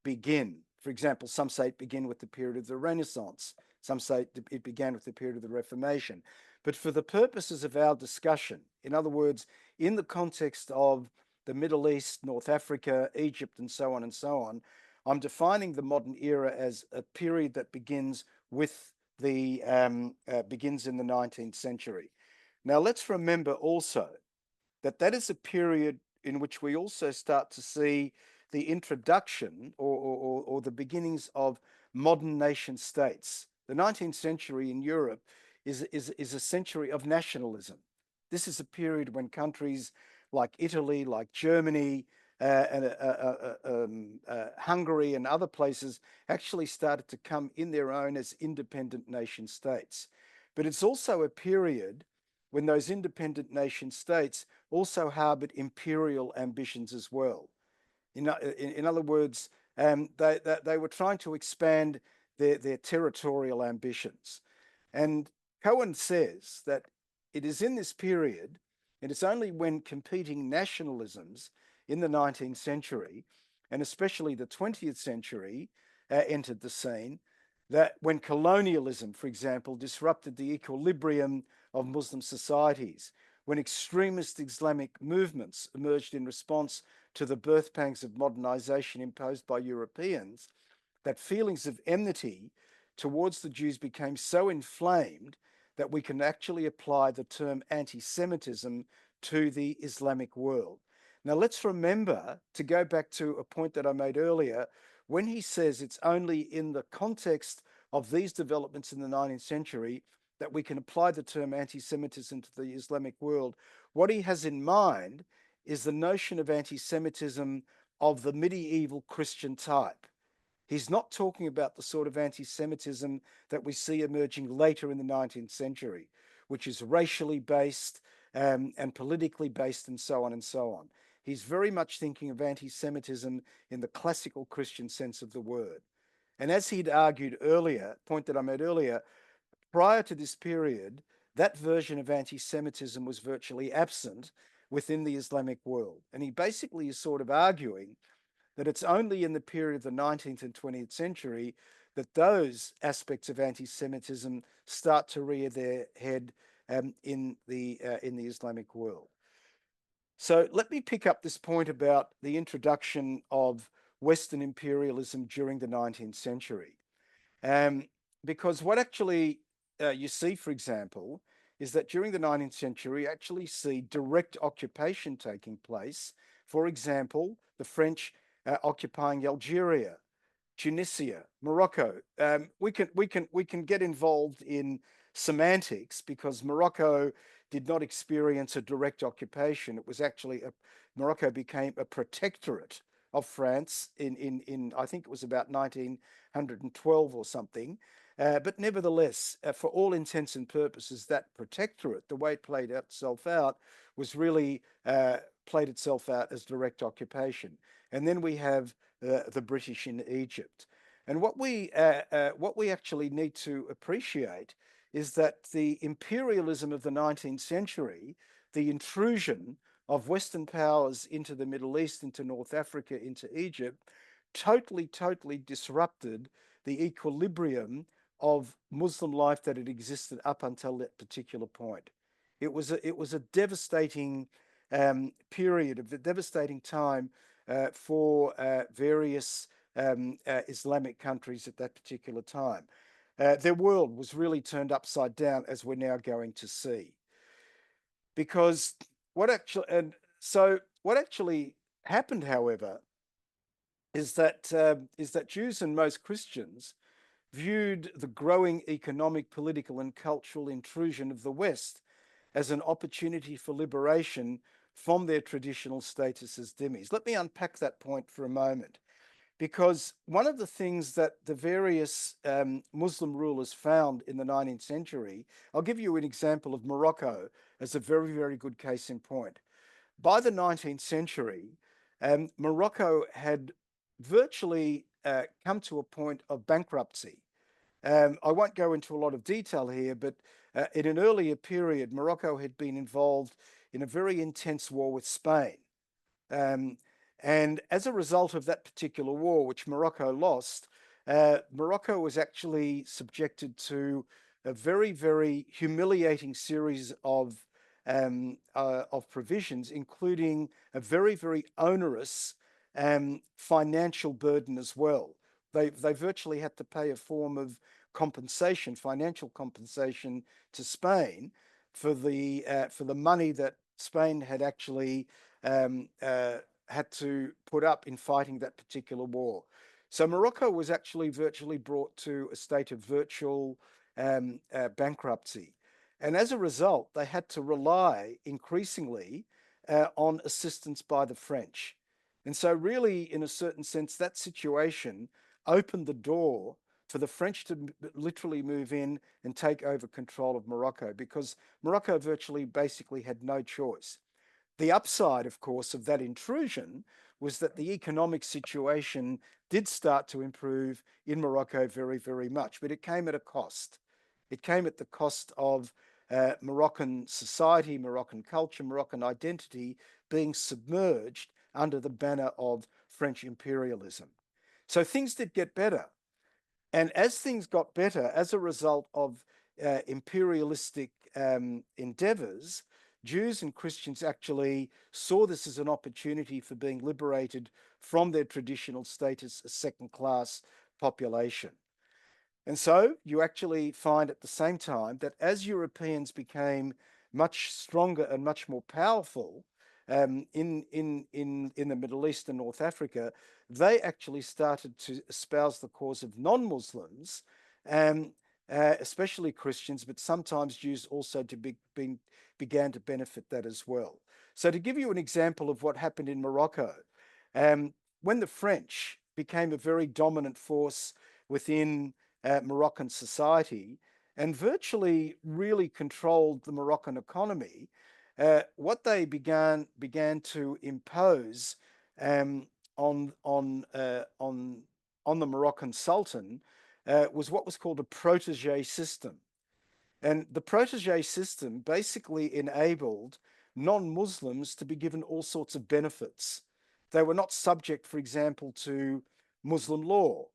begin. For example, some say it began with the period of the Renaissance. Some say it began with the period of the Reformation. But for the purposes of our discussion, in other words, in the context of the Middle East, North Africa, Egypt, and so on, I'm defining the modern era as a period that begins with the begins in the 19th century. Now, let's remember also that that is a period in which we also start to see the introduction or the beginnings of modern nation states. The 19th century in Europe is a century of nationalism. This is a period when countries like Italy, like Germany, Hungary, and other places actually started to come in their own as independent nation states. But it's also a period when those independent nation states also harbored imperial ambitions as well. In other words, they were trying to expand their territorial ambitions. And Cohen says that it is in this period, and it's only when competing nationalisms in the 19th century, and especially the 20th century, entered the scene, that when colonialism, for example, disrupted the equilibrium of Muslim societies, when extremist Islamic movements emerged in response to the birth pangs of modernization imposed by Europeans, that feelings of enmity towards the Jews became so inflamed that we can actually apply the term anti-Semitism to the Islamic world. Now, let's remember to go back to a point that I made earlier, when he says it's only in the context of these developments in the 19th century that we can apply the term anti-Semitism to the Islamic world. What he has in mind is the notion of anti-Semitism of the medieval Christian type. He's not talking about the sort of anti-Semitism that we see emerging later in the 19th century, which is racially based and politically based and so on and so on. He's very much thinking of anti-Semitism in the classical Christian sense of the word. And as he'd argued earlier, point that I made earlier, prior to this period, that version of anti-Semitism was virtually absent within the Islamic world. And he basically is sort of arguing that it's only in the period of the 19th and 20th century that those aspects of anti-Semitism start to rear their head in the Islamic world. So let me pick up this point about the introduction of Western imperialism during the 19th century. Um, because what actually you see, for example, is that during the 19th century, you actually see direct occupation taking place. For example, the French occupying Algeria, Tunisia, Morocco. We can get involved in semantics because Morocco did not experience a direct occupation. It was actually Morocco became a protectorate of France in I think it was about 1912 or something. But nevertheless, for all intents and purposes, that protectorate, the way it played itself out, was really played itself out as direct occupation. And then we have the British in Egypt. And what we actually need to appreciate is that the imperialism of the 19th century, the intrusion of Western powers into the Middle East, into North Africa, into Egypt, totally disrupted the equilibrium of Muslim life that had existed up until that particular point. It was a devastating period, of a devastating time for various Islamic countries at that particular time. Their world was really turned upside down, as we're now going to see. Because what actually happened, however, is that Jews and most Christians viewed the growing economic, political, and cultural intrusion of the West as an opportunity for liberation from their traditional status as dhimmis. Let me unpack that point for a moment, because one of the things that the various Muslim rulers found in the 19th century, I'll give you an example of Morocco as a very good case in point. By the 19th century, Morocco had virtually come to a point of bankruptcy. I won't go into a lot of detail here, but in an earlier period, Morocco had been involved in a very intense war with Spain. And as a result of that particular war, which Morocco lost, Morocco was actually subjected to a very humiliating series of provisions, including a very onerous financial burden as well. They virtually had to pay a form of compensation, financial compensation, to Spain for the money that Spain had actually had to put up in fighting that particular war. So Morocco was actually virtually brought to a state of virtual bankruptcy. And as a result, they had to rely increasingly on assistance by the French. And so really, in a certain sense, that situation opened the door for the French to literally move in and take over control of Morocco, because Morocco virtually basically had no choice. The upside, of course, of that intrusion was that the economic situation did start to improve in Morocco very much, but it came at a cost. It came at the cost of Moroccan society, Moroccan culture, Moroccan identity being submerged under the banner of French imperialism. So things did get better. And as things got better, as a result of imperialistic endeavors, Jews and Christians actually saw this as an opportunity for being liberated from their traditional status as second-class population. And so you actually find at the same time that as Europeans became much stronger and much more powerful in the Middle East and North Africa, they actually started to espouse the cause of non-Muslims, especially Christians, but sometimes Jews also began to benefit that as well. So to give you an example of what happened in Morocco, when the French became a very dominant force within Moroccan society and virtually really controlled the Moroccan economy, what they began to impose on the Moroccan Sultan was what was called a protege system. And the protege system basically enabled non-Muslims to be given all sorts of benefits. They were not subject, for example, to Muslim law.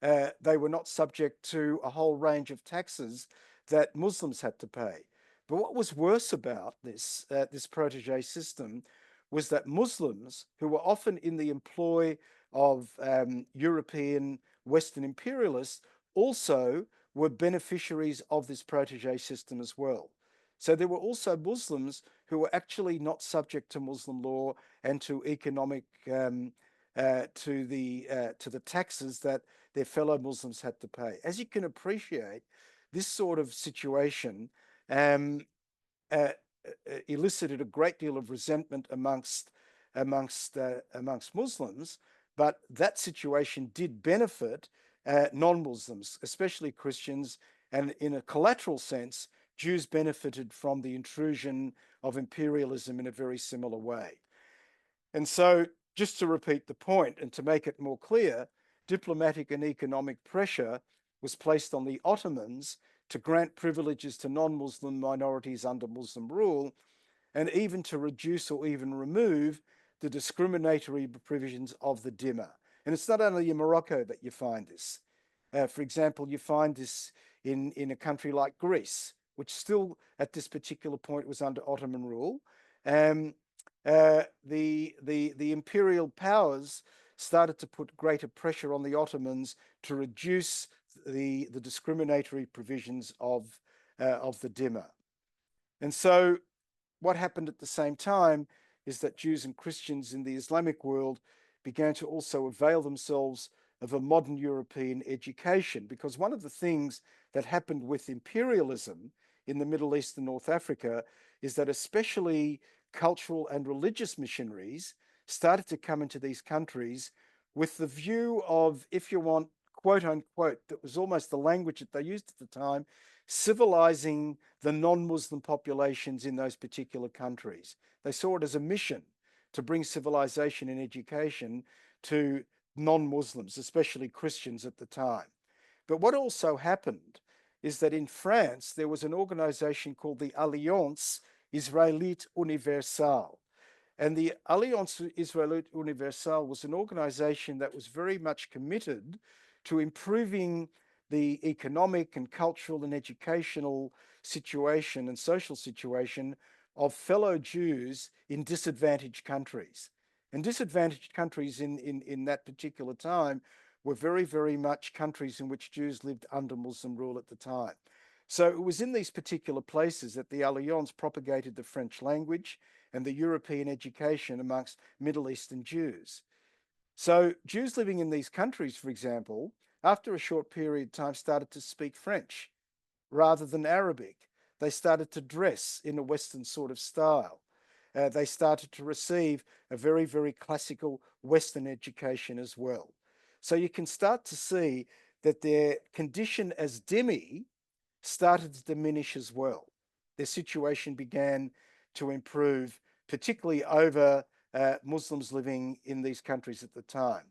They were not subject to a whole range of taxes that Muslims had to pay. But what was worse about this protege system was that Muslims, who were often in the employ European Western imperialists also were beneficiaries of this protege system as well. So there were also Muslims who were actually not subject to Muslim law and to economic to the taxes that their fellow Muslims had to pay. As you can appreciate, this sort of situation uh, elicited a great deal of resentment amongst Muslims, but that situation did benefit non-Muslims, especially Christians, and in a collateral sense, Jews benefited from the intrusion of imperialism in a very similar way. And so, just to repeat the point and to make it more clear, diplomatic and economic pressure was placed on the Ottomans to grant privileges to non-Muslim minorities under Muslim rule, and even to reduce or even remove the discriminatory provisions of the Dhimma. And it's not only in Morocco that you find this. For example, you find this in a country like Greece, which still at this particular point was under Ottoman rule. The imperial powers started to put greater pressure on the Ottomans to reduce the discriminatory provisions of the Dhimma. And so what happened at the same time is that Jews and Christians in the Islamic world began to also avail themselves of a modern European education, because one of the things that happened with imperialism in the Middle East and North Africa is that especially cultural and religious missionaries started to come into these countries with the view of, if you want, quote unquote, that was almost the language that they used at the time, civilizing the non-Muslim populations in those particular countries. They saw it as a mission to bring civilization and education to non-Muslims, especially Christians at the time. But what also happened is that in France, there was an organization called the Alliance Israélite Universelle. And the Alliance Israélite Universelle was an organization that was very much committed to improving the economic and cultural and educational situation and social situation of fellow Jews in disadvantaged countries. And disadvantaged countries in that particular time were very, very much countries in which Jews lived under Muslim rule at the time. So it was in these particular places that the Alliance propagated the French language and the European education amongst Middle Eastern Jews. So Jews living in these countries, for example, after a short period of time started to speak French rather than Arabic. They started to dress in a Western sort of style. They started to receive a very, very classical Western education as well. So you can start to see that their condition as dhimmi started to diminish as well. Their situation began to improve, particularly over Muslims living in these countries at the time.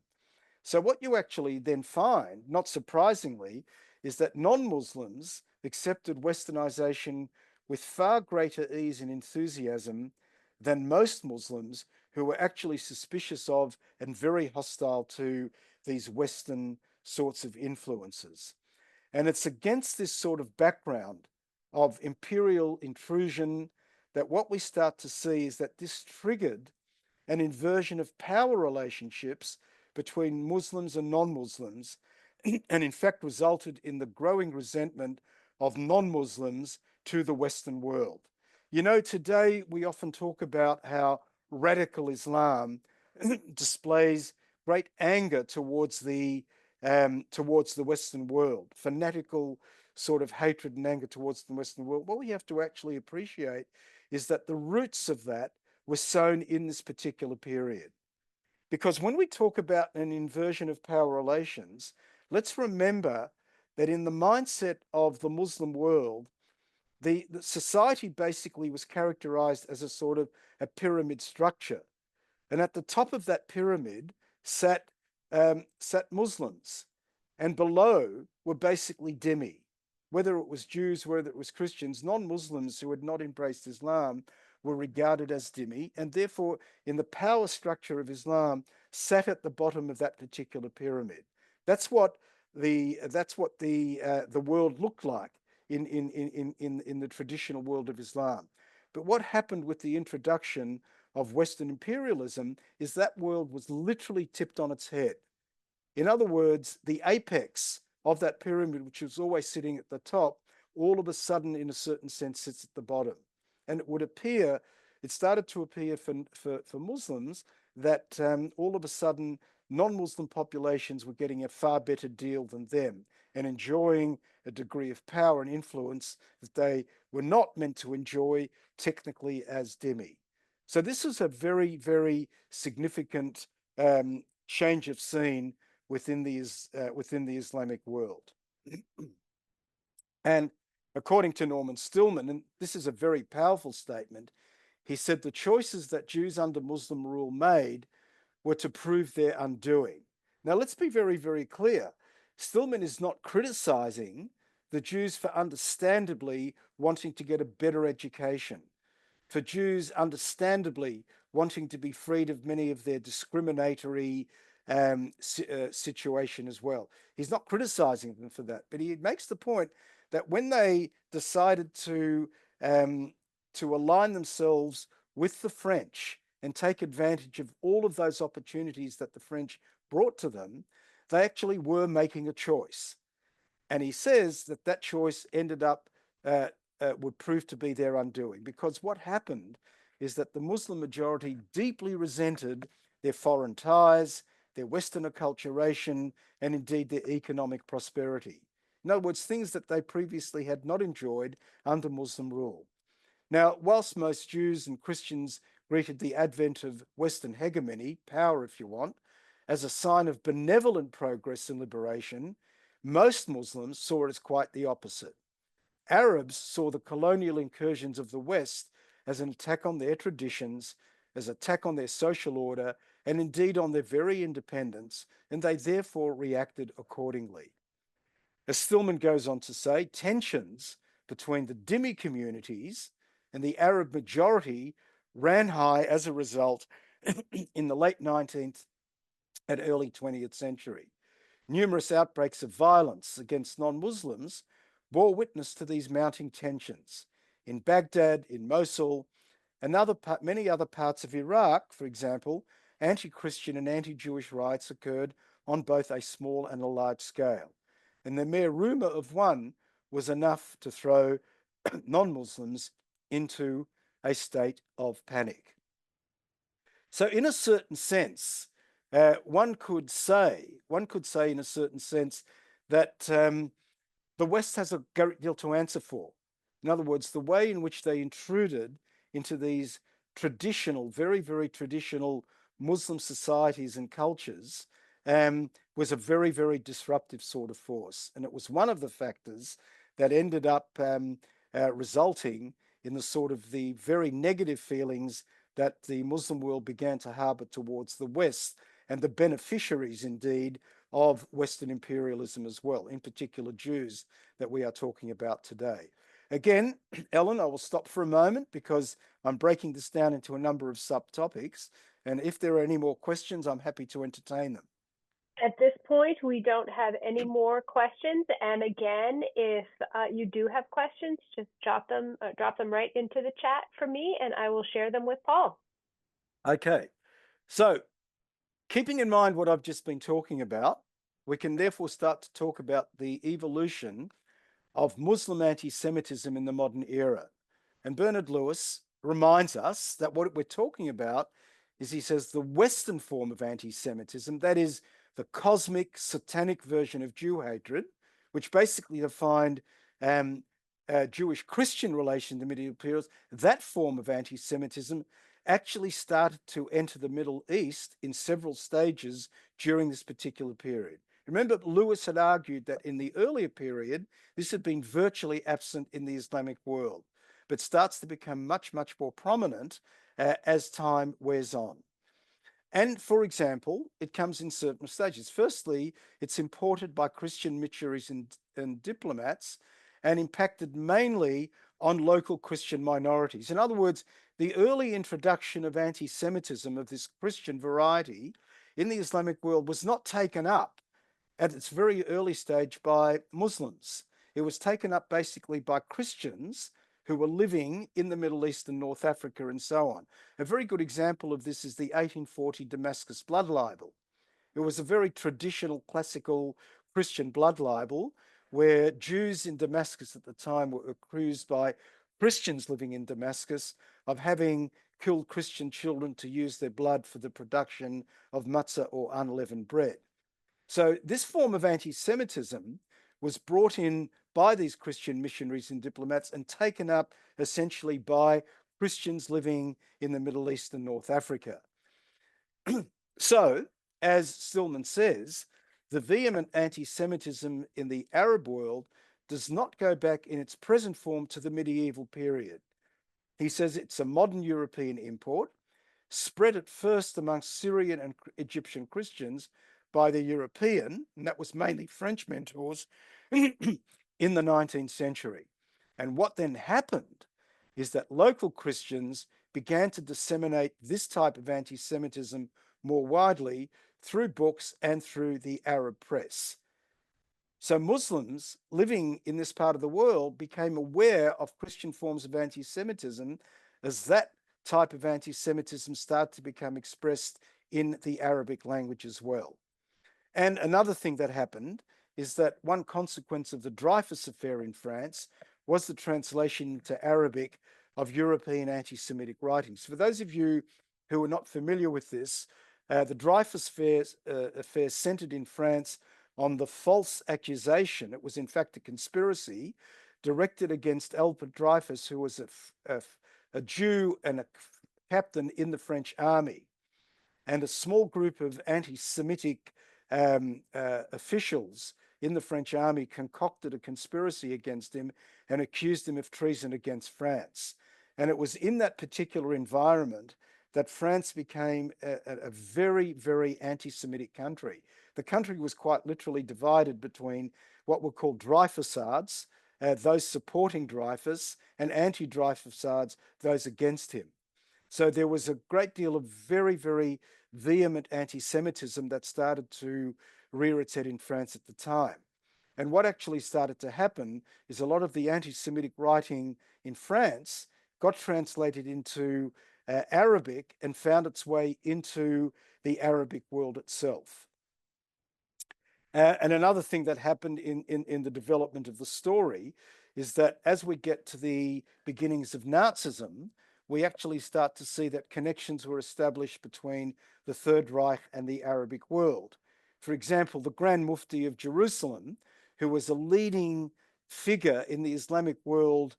So what you actually then find, not surprisingly, is that non-Muslims accepted Westernization with far greater ease and enthusiasm than most Muslims, who were actually suspicious of and very hostile to these Western sorts of influences. And it's against this sort of background of imperial intrusion that what we start to see is that this triggered an inversion of power relationships between Muslims and non-Muslims, and in fact resulted in the growing resentment of non-Muslims to the Western world. You know, today we often talk about how radical Islam displays great anger towards the Western world, fanatical sort of hatred and anger towards the Western world. What we have to actually appreciate is that the roots of that were sown in this particular period. Because when we talk about an inversion of power relations, let's remember that in the mindset of the Muslim world, the society basically was characterized as a sort of a pyramid structure. And at the top of that pyramid sat Muslims, and below were basically dhimmi. Whether it was Jews, whether it was Christians, non-Muslims who had not embraced Islam were regarded as dhimmi, and therefore in the power structure of Islam sat at the bottom of that particular pyramid. That's what the world looked like in the traditional world of Islam. But what happened with the introduction of Western imperialism is that world was literally tipped on its head. In other words, the apex of that pyramid, which was always sitting at the top, all of a sudden, in a certain sense, sits at the bottom. And it started to appear for Muslims that all of a sudden, non-Muslim populations were getting a far better deal than them and enjoying a degree of power and influence that they were not meant to enjoy technically as dhimmi. So this was a very, very significant change of scene within the Islamic world. And according to Norman Stillman, and this is a very powerful statement, he said the choices that Jews under Muslim rule made were to prove their undoing. Now, let's be very, very clear. Stillman is not criticizing the Jews for understandably wanting to get a better education, for Jews understandably wanting to be freed of many of their discriminatory situation as well. He's not criticizing them for that, but he makes the point that when they decided to align themselves with the French and take advantage of all of those opportunities that the French brought to them, they actually were making a choice. And he says that that choice ended up would prove to be their undoing, because what happened is that the Muslim majority deeply resented their foreign ties, their Western acculturation, and indeed their economic prosperity. In other words, things that they previously had not enjoyed under Muslim rule. Now, whilst most Jews and Christians greeted the advent of Western hegemony, power if you want, as a sign of benevolent progress and liberation, most Muslims saw it as quite the opposite. Arabs saw the colonial incursions of the West as an attack on their traditions, as an attack on their social order, and indeed on their very independence, and they therefore reacted accordingly. As Stillman goes on to say, tensions between the dhimmi communities and the Arab majority ran high as a result in the late 19th and early 20th century. Numerous outbreaks of violence against non-Muslims bore witness to these mounting tensions. In Baghdad, in Mosul, and many other parts of Iraq, for example, anti-Christian and anti-Jewish riots occurred on both a small and a large scale. And the mere rumor of one was enough to throw non-Muslims into a state of panic. So in a certain sense, one could say in a certain sense that the West has a great deal to answer for. In other words, the way in which they intruded into these traditional, very, very traditional Muslim societies and cultures was a very, very disruptive sort of force. And it was one of the factors that ended up resulting in the sort of the very negative feelings that the Muslim world began to harbor towards the West and the beneficiaries, indeed, of Western imperialism as well, in particular Jews that we are talking about today. Again, Ellen, I will stop for a moment because I'm breaking this down into a number of subtopics. And if there are any more questions, I'm happy to entertain them. At this point, we don't have any more questions. And again, if you do have questions, just drop them right into the chat for me, and I will share them with Paul. Okay, so keeping in mind what I've just been talking about, we can therefore start to talk about the evolution of Muslim anti-Semitism in the modern era. And Bernard Lewis reminds us that what we're talking about is, he says, the Western form of anti-Semitism, that is the cosmic, satanic version of Jew hatred, which basically defined Jewish-Christian relation to medieval periods. That form of anti-Semitism actually started to enter the Middle East in several stages during this particular period. Remember, Lewis had argued that in the earlier period, this had been virtually absent in the Islamic world, but starts to become much, much more prominent as time wears on. And for example, it comes in certain stages. Firstly, it's imported by Christian missionaries and diplomats and impacted mainly on local Christian minorities. In other words, the early introduction of anti-Semitism of this Christian variety in the Islamic world was not taken up at its very early stage by Muslims. It was taken up basically by Christians who were living in the Middle East and North Africa and so on. A very good example of this is the 1840 Damascus blood libel. It was a very traditional, classical Christian blood libel where Jews in Damascus at the time were accused by Christians living in Damascus of having killed Christian children to use their blood for the production of matzah or unleavened bread. So this form of anti-Semitism was brought in by these Christian missionaries and diplomats and taken up essentially by Christians living in the Middle East and North Africa. So, as Stillman says, the vehement anti-Semitism in the Arab world does not go back in its present form to the medieval period. He says it's a modern European import, spread at first amongst Syrian and Egyptian Christians by the European, and that was mainly French mentors, in the 19th century. And what then happened is that local Christians began to disseminate this type of anti-Semitism more widely through books and through the Arab press. So Muslims living in this part of the world became aware of Christian forms of anti-Semitism as that type of anti-Semitism started to become expressed in the Arabic language as well. And another thing that happened is that one consequence of the Dreyfus affair in France was the translation into Arabic of European anti-Semitic writings. For those of you who are not familiar with this, the Dreyfus affair centered in France on the false accusation, it was in fact a conspiracy, directed against Albert Dreyfus, who was a Jew and a captain in the French army. And a small group of anti-Semitic officials in the French army concocted a conspiracy against him and accused him of treason against France. And it was in that particular environment that France became a very, very anti-Semitic country. The country was quite literally divided between what were called Dreyfusards, those supporting Dreyfus, and anti-Dreyfusards, those against him. So there was a great deal of very, very vehement anti-Semitism that started to rear its head in France at the time. And what actually started to happen is a lot of the anti-Semitic writing in France got translated into Arabic and found its way into the Arabic world itself. And another thing that happened in the development of the story is that as we get to the beginnings of Nazism, we actually start to see that connections were established between the Third Reich and the Arabic world. For example, the Grand Mufti of Jerusalem, who was a leading figure in the Islamic world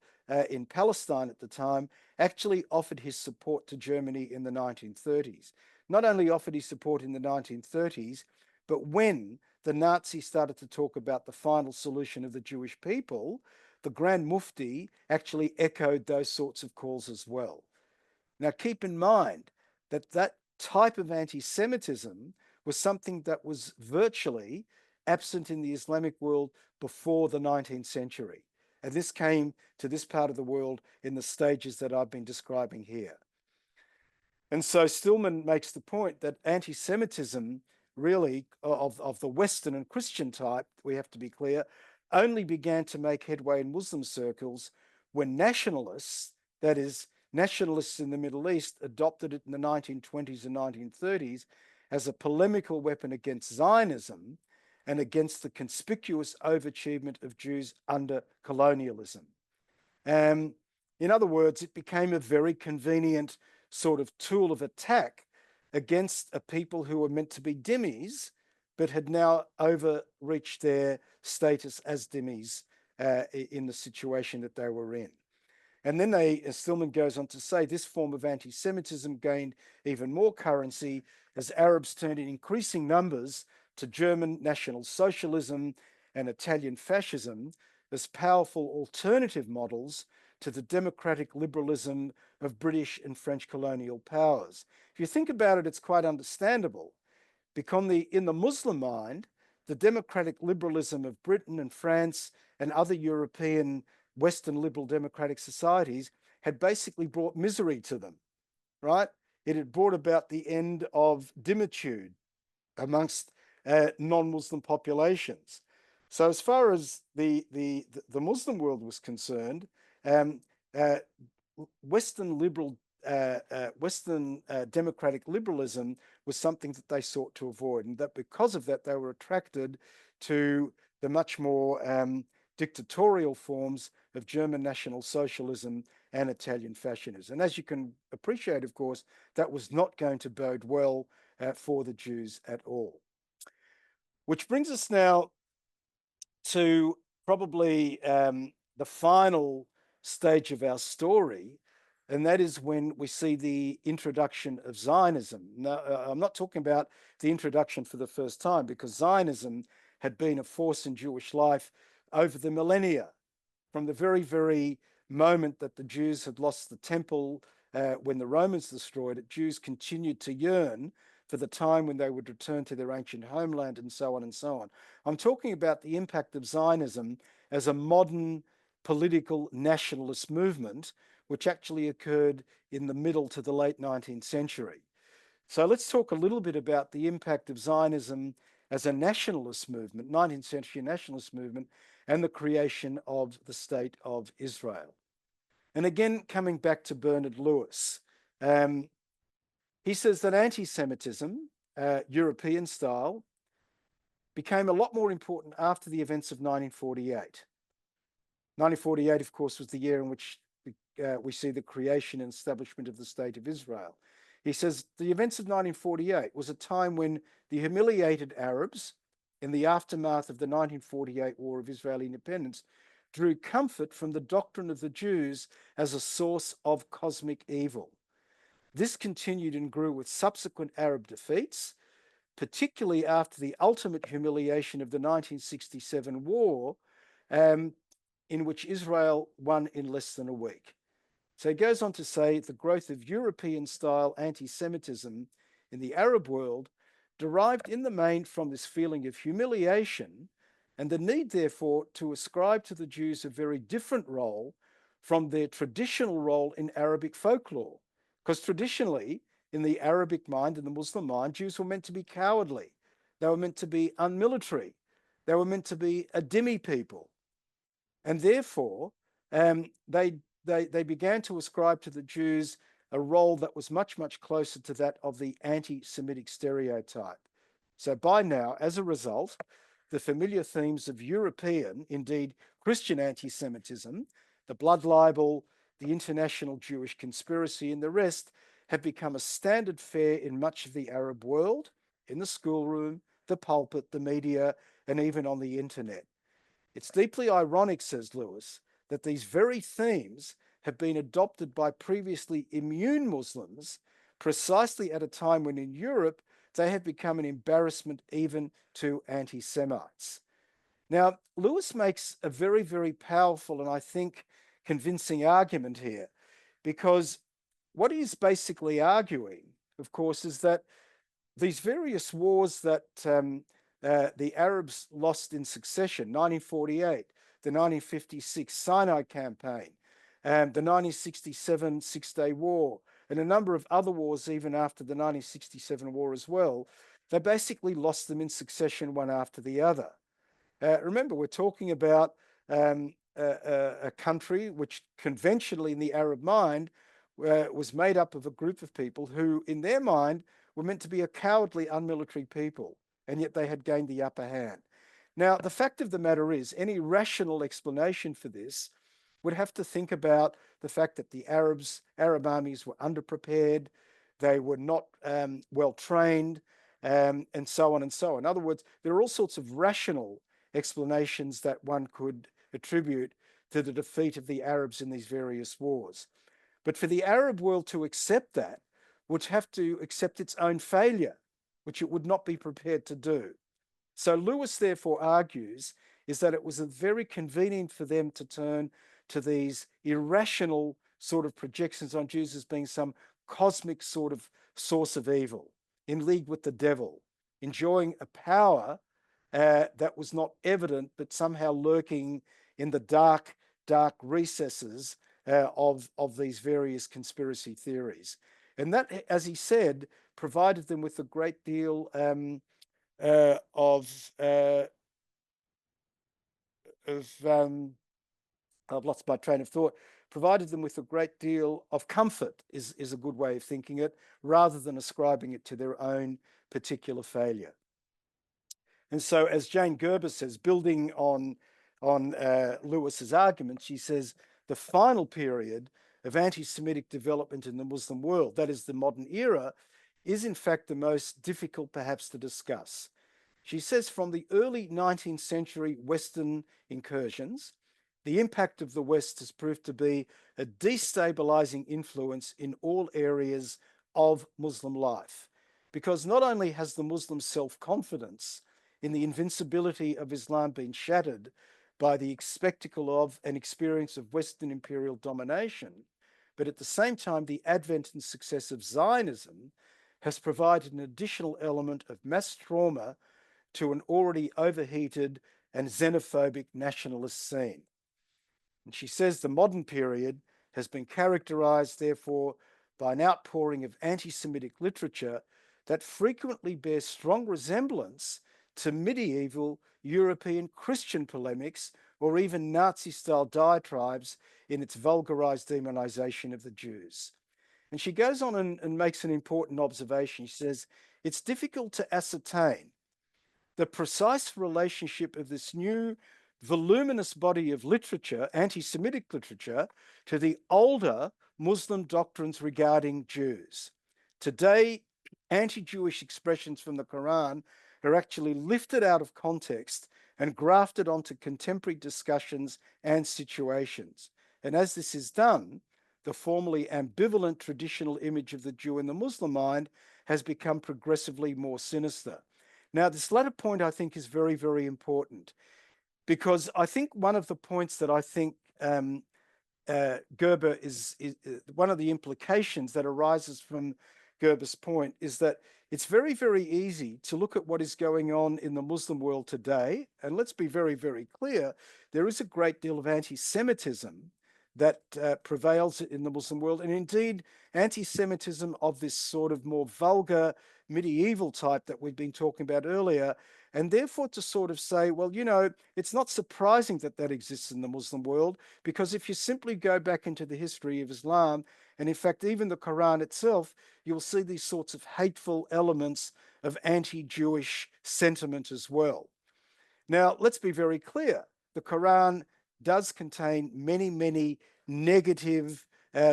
in Palestine at the time, actually offered his support to Germany in the 1930s. Not only offered his support in the 1930s, but when the Nazis started to talk about the final solution of the Jewish people, the Grand Mufti actually echoed those sorts of calls as well. Now, keep in mind that that type of anti-Semitism was something that was virtually absent in the Islamic world before the 19th century. And this came to this part of the world in the stages that I've been describing here. And so Stillman makes the point that anti-Semitism really of the Western and Christian type, we have to be clear, only began to make headway in Muslim circles when nationalists, that is, nationalists in the Middle East, adopted it in the 1920s and 1930s as a polemical weapon against Zionism and against the conspicuous overachievement of Jews under colonialism. In other words, it became a very convenient sort of tool of attack against a people who were meant to be dhimmis, but had now overreached their status as dhimmis in the situation that they were in. And then as Stillman goes on to say, this form of anti-Semitism gained even more currency as Arabs turned in increasing numbers to German National Socialism and Italian fascism as powerful alternative models to the democratic liberalism of British and French colonial powers. If you think about it, it's quite understandable, because in the Muslim mind, the democratic liberalism of Britain and France and other European Western liberal democratic societies had basically brought misery to them, right? It had brought about the end of dhimmitude amongst non-Muslim populations. So as far as the Muslim world was concerned, Western liberal, Western democratic liberalism was something that they sought to avoid, and that because of that, they were attracted to the much more dictatorial forms of German National Socialism and Italian fascism. And as you can appreciate, of course, that was not going to bode well for the Jews at all. Which brings us now to probably the final stage of our story, and that is when we see the introduction of Zionism. Now, I'm not talking about the introduction for the first time, because Zionism had been a force in Jewish life over the millennia, from the very, very moment that the Jews had lost the temple when the Romans destroyed it. Jews continued to yearn for the time when they would return to their ancient homeland, and so on and so on. I'm talking about the impact of Zionism as a modern political nationalist movement, which actually occurred in the middle to the late 19th century. So let's talk a little bit about the impact of Zionism as a nationalist movement, 19th century nationalist movement, and the creation of the State of Israel. And again, coming back to Bernard Lewis, he says that anti-Semitism, European style, became a lot more important after the events of 1948. 1948, of course, was the year in which we see the creation and establishment of the State of Israel. He says the events of 1948 was a time when the humiliated Arabs, in the aftermath of the 1948 War of Israeli Independence, drew comfort from the doctrine of the Jews as a source of cosmic evil. This continued and grew with subsequent Arab defeats, particularly after the ultimate humiliation of the 1967 war, in which Israel won in less than a week. So he goes on to say the growth of European-style anti-Semitism in the Arab world derived in the main from this feeling of humiliation and the need, therefore, to ascribe to the Jews a very different role from their traditional role in Arabic folklore. Because traditionally, in the Arabic mind and the Muslim mind, Jews were meant to be cowardly. They were meant to be unmilitary. They were meant to be a dhimmi people. And therefore, they began to ascribe to the Jews a role that was much, much closer to that of the anti-Semitic stereotype. So by now, as a result, the familiar themes of European, indeed Christian anti-Semitism, the blood libel, the international Jewish conspiracy, and the rest have become a standard fare in much of the Arab world, in the schoolroom, the pulpit, the media, and even on the internet. It's deeply ironic, says Lewis, that these very themes have been adopted by previously immune Muslims precisely at a time when in Europe they have become an embarrassment even to anti-Semites. Now, Lewis makes a very, very powerful and I think convincing argument here, because what he's basically arguing, of course, is that these various wars that the Arabs lost in succession, 1948, the 1956 Sinai Campaign, the 1967 Six-Day War, and a number of other wars even after the 1967 war as well, they basically lost them in succession one after the other. Remember, we're talking about a country which conventionally in the Arab mind was made up of a group of people who, in their mind, were meant to be a cowardly, unmilitary people, and yet they had gained the upper hand. Now, the fact of the matter is, any rational explanation for this would have to think about the fact that the Arab armies were underprepared, they were not well trained, and so on and so on. In other words, there are all sorts of rational explanations that one could attribute to the defeat of the Arabs in these various wars. But for the Arab world to accept that, would have to accept its own failure, which it would not be prepared to do. So Lewis therefore argues is that it was very convenient for them to turn to these irrational sort of projections on Jews as being some cosmic sort of source of evil, in league with the devil, enjoying a power that was not evident, but somehow lurking in the dark recesses of these various conspiracy theories. And that, as he said, provided them with a great deal of I've lost my train of thought, provided them with a great deal of comfort is a good way of thinking it, rather than ascribing it to their own particular failure. And so, as Jane Gerber says, building on Lewis's argument, she says the final period of anti-Semitic development in the Muslim world, that is the modern era, is in fact the most difficult perhaps to discuss. She says from the early 19th century Western incursions, the impact of the West has proved to be a destabilizing influence in all areas of Muslim life. Because not only has the Muslim self-confidence in the invincibility of Islam been shattered by the spectacle of an experience of Western imperial domination, but at the same time, the advent and success of Zionism has provided an additional element of mass trauma to an already overheated and xenophobic nationalist scene. And she says the modern period has been characterized, therefore, by an outpouring of anti-Semitic literature that frequently bears strong resemblance to medieval European Christian polemics or even Nazi-style diatribes in its vulgarized demonization of the Jews. And she goes on and makes an important observation. She says, it's difficult to ascertain the precise relationship of this new voluminous body of literature, anti-Semitic literature, to the older Muslim doctrines regarding Jews. Today, anti-Jewish expressions from the Quran are actually lifted out of context and grafted onto contemporary discussions and situations. And as this is done, the formerly ambivalent traditional image of the Jew in the Muslim mind has become progressively more sinister. Now, this latter point, I think, is very, very important, because I think one of the points that I think Gerber is one of the implications that arises from Gerber's point is that it's very, very easy to look at what is going on in the Muslim world today. And let's be very, very clear, there is a great deal of anti-Semitism that prevails in the Muslim world. And indeed, anti-Semitism of this sort of more vulgar medieval type that we've been talking about earlier. And therefore to sort of say, well, you know, it's not surprising that that exists in the Muslim world, because if you simply go back into the history of Islam, and in fact, even the Quran itself, you'll see these sorts of hateful elements of anti-Jewish sentiment as well. Now, let's be very clear. The Quran does contain many, many negative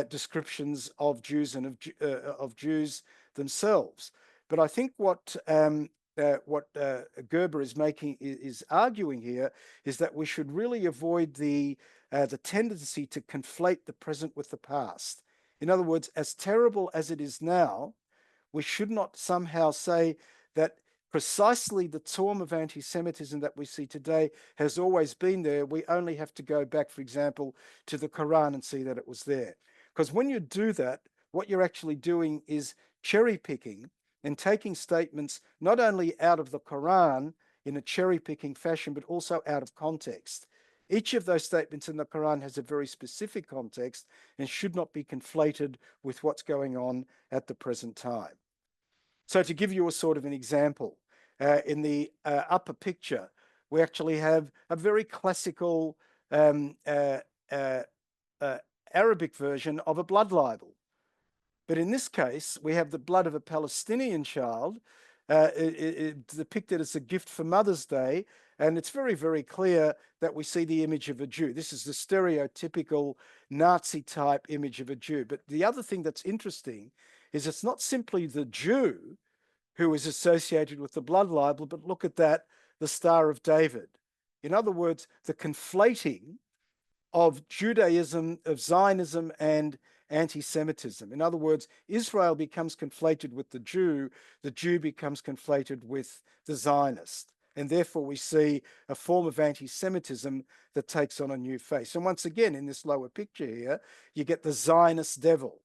descriptions of Jews and of Jews themselves. But I think what Gerber is arguing here is that we should really avoid the tendency to conflate the present with the past. In other words, as terrible as it is now, we should not somehow say that precisely the form of anti-Semitism that we see today has always been there. We only have to go back, for example, to the Quran and see that it was there. Because when you do that, what you're actually doing is cherry picking and taking statements not only out of the Quran in a cherry picking fashion, but also out of context. Each of those statements in the Quran has a very specific context and should not be conflated with what's going on at the present time. So to give you a sort of an example, in the upper picture, we actually have a very classical Arabic version of a blood libel. But in this case, we have the blood of a Palestinian child depicted as a gift for Mother's Day. And it's very, very clear that we see the image of a Jew. This is the stereotypical Nazi type image of a Jew. But the other thing that's interesting is it's not simply the Jew who is associated with the blood libel, but look at that, the Star of David. In other words, the conflating of Judaism, of Zionism, and anti-Semitism. In other words, Israel becomes conflated with the Jew becomes conflated with the Zionist. And therefore we see a form of anti-Semitism that takes on a new face. And once again, in this lower picture here, you get the Zionist devil.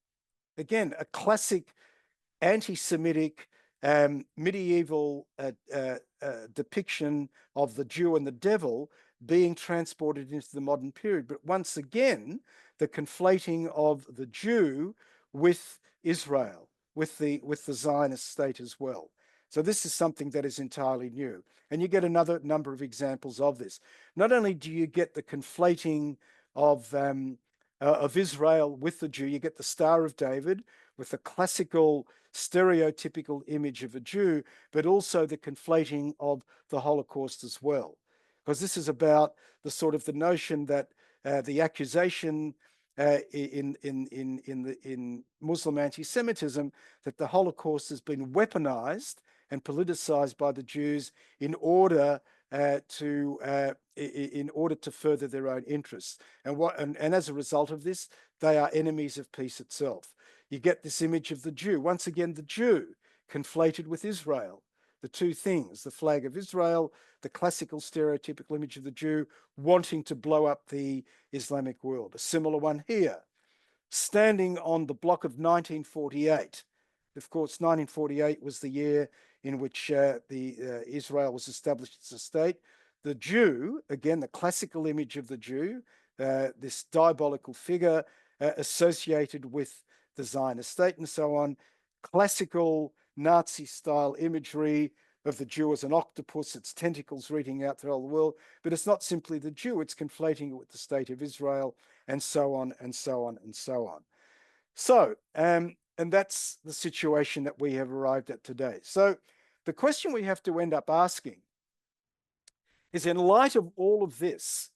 Again, a classic anti-Semitic medieval depiction of the Jew and the devil being transported into the modern period. But once again, the conflating of the Jew with Israel, with the Zionist state as well. So this is something that is entirely new. And you get another number of examples of this. Not only do you get the conflating of Israel with the Jew. You get the Star of David with the classical stereotypical image of a Jew, but also the conflating of the Holocaust as well. Because this is about the notion that the accusation in Muslim anti-Semitism that the Holocaust has been weaponized and politicized by the Jews in order to further their own interests. And as a result of this, they are enemies of peace itself. You get this image of the Jew. Once again, the Jew conflated with Israel. The two things, the flag of Israel, the classical stereotypical image of the Jew wanting to blow up the Islamic world. A similar one here. Standing on the block of 1948. Of course, 1948 was the year in which Israel was established as a state. The Jew, again, the classical image of the Jew, this diabolical figure associated with the Zionist state and so on, classical Nazi-style imagery of the Jew as an octopus, its tentacles reaching out through the world. But it's not simply the Jew, it's conflating it with the state of Israel, and so on, and so on, and so on. So, and that's the situation that we have arrived at today. So the question we have to end up asking is, in light of all of this,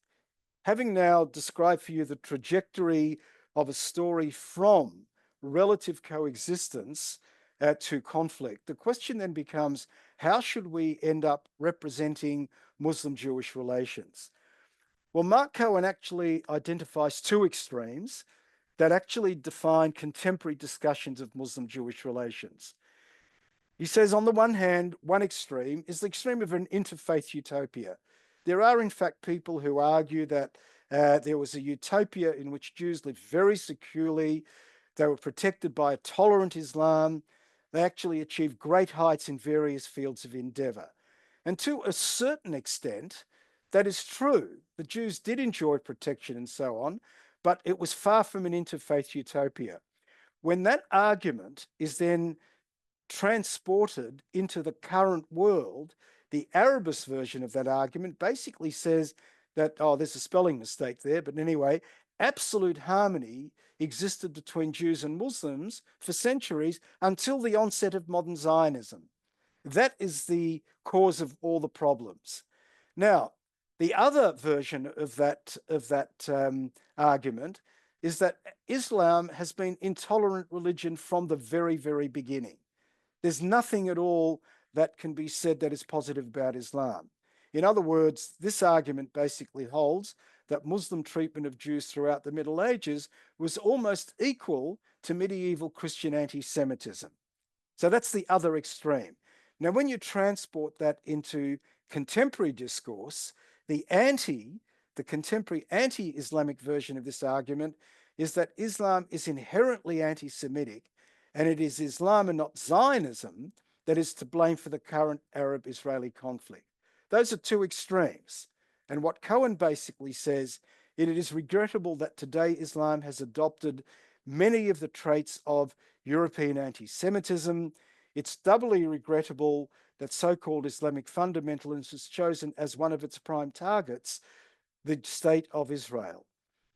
having now described for you the trajectory of a story from relative coexistence to conflict, the question then becomes, how should we end up representing Muslim-Jewish relations? Well, Mark Cohen actually identifies two extremes that actually define contemporary discussions of Muslim-Jewish relations. He says, on the one hand, one extreme is the extreme of an interfaith utopia. There are, in fact, people who argue that there was a utopia in which Jews lived very securely. They were protected by a tolerant Islam. They actually achieved great heights in various fields of endeavor. And to a certain extent, that is true. The Jews did enjoy protection and so on, but it was far from an interfaith utopia. When that argument is then transported into the current world, the Arabist version of that argument basically says that, oh, there's a spelling mistake there, but anyway, absolute harmony existed between Jews and Muslims for centuries until the onset of modern Zionism. That is the cause of all the problems. Now, the other version of that argument is that Islam has been intolerant religion from the very, very beginning. There's nothing at all that can be said that is positive about Islam. In other words, this argument basically holds that Muslim treatment of Jews throughout the Middle Ages was almost equal to medieval Christian anti-Semitism. So that's the other extreme. Now, when you transport that into contemporary discourse, the contemporary anti-Islamic version of this argument is that Islam is inherently anti-Semitic, and it is Islam and not Zionism that is to blame for the current Arab-Israeli conflict. Those are two extremes. And what Cohen basically says, it is regrettable that today Islam has adopted many of the traits of European anti-Semitism. It's doubly regrettable that so-called Islamic fundamentalism has chosen as one of its prime targets the state of Israel.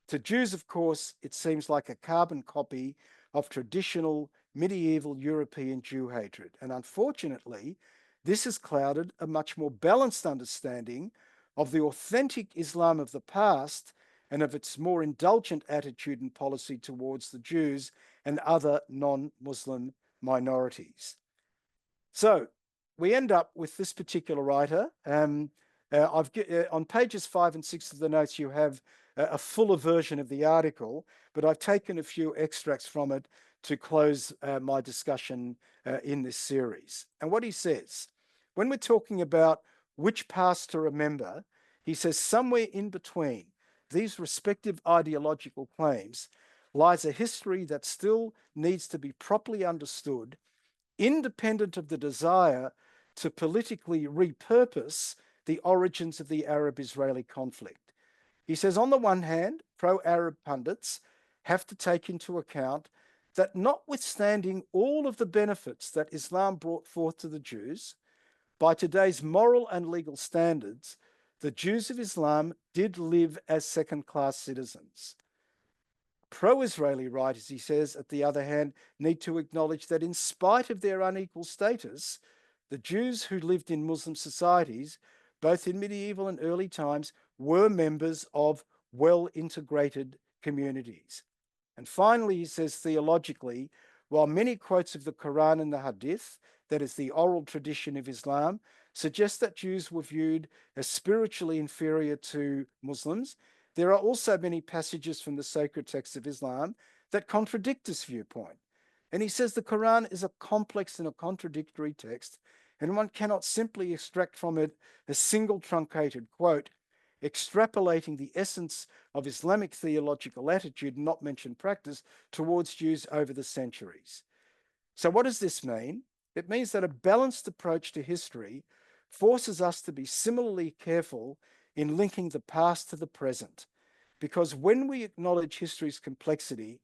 To Jews, of course, it seems like a carbon copy of traditional medieval European Jew hatred. And unfortunately, this has clouded a much more balanced understanding of the authentic Islam of the past and of its more indulgent attitude and policy towards the Jews and other non-Muslim minorities. So we end up with this particular writer. On pages 5 and 6 of the notes, you have a fuller version of the article, but I've taken a few extracts from it to close my discussion in this series. And what he says, when we're talking about which past to remember, he says somewhere in between these respective ideological claims lies a history that still needs to be properly understood, independent of the desire to politically repurpose the origins of the Arab-Israeli conflict. He says, on the one hand, pro-Arab pundits have to take into account that notwithstanding all of the benefits that Islam brought forth to the Jews, by today's moral and legal standards, the Jews of Islam did live as second-class citizens. Pro-Israeli writers, he says, at the other hand, need to acknowledge that in spite of their unequal status, the Jews who lived in Muslim societies, both in medieval and early times, were members of well-integrated communities. And finally, he says theologically, while many quotes of the Quran and the Hadith, that is the oral tradition of Islam, suggest that Jews were viewed as spiritually inferior to Muslims, there are also many passages from the sacred texts of Islam that contradict this viewpoint. And he says the Quran is a complex and a contradictory text, and one cannot simply extract from it a single truncated quote, extrapolating the essence of Islamic theological attitude, not mentioned practice, towards Jews over the centuries. So what does this mean? It means that a balanced approach to history forces us to be similarly careful in linking the past to the present, because when we acknowledge history's complexity,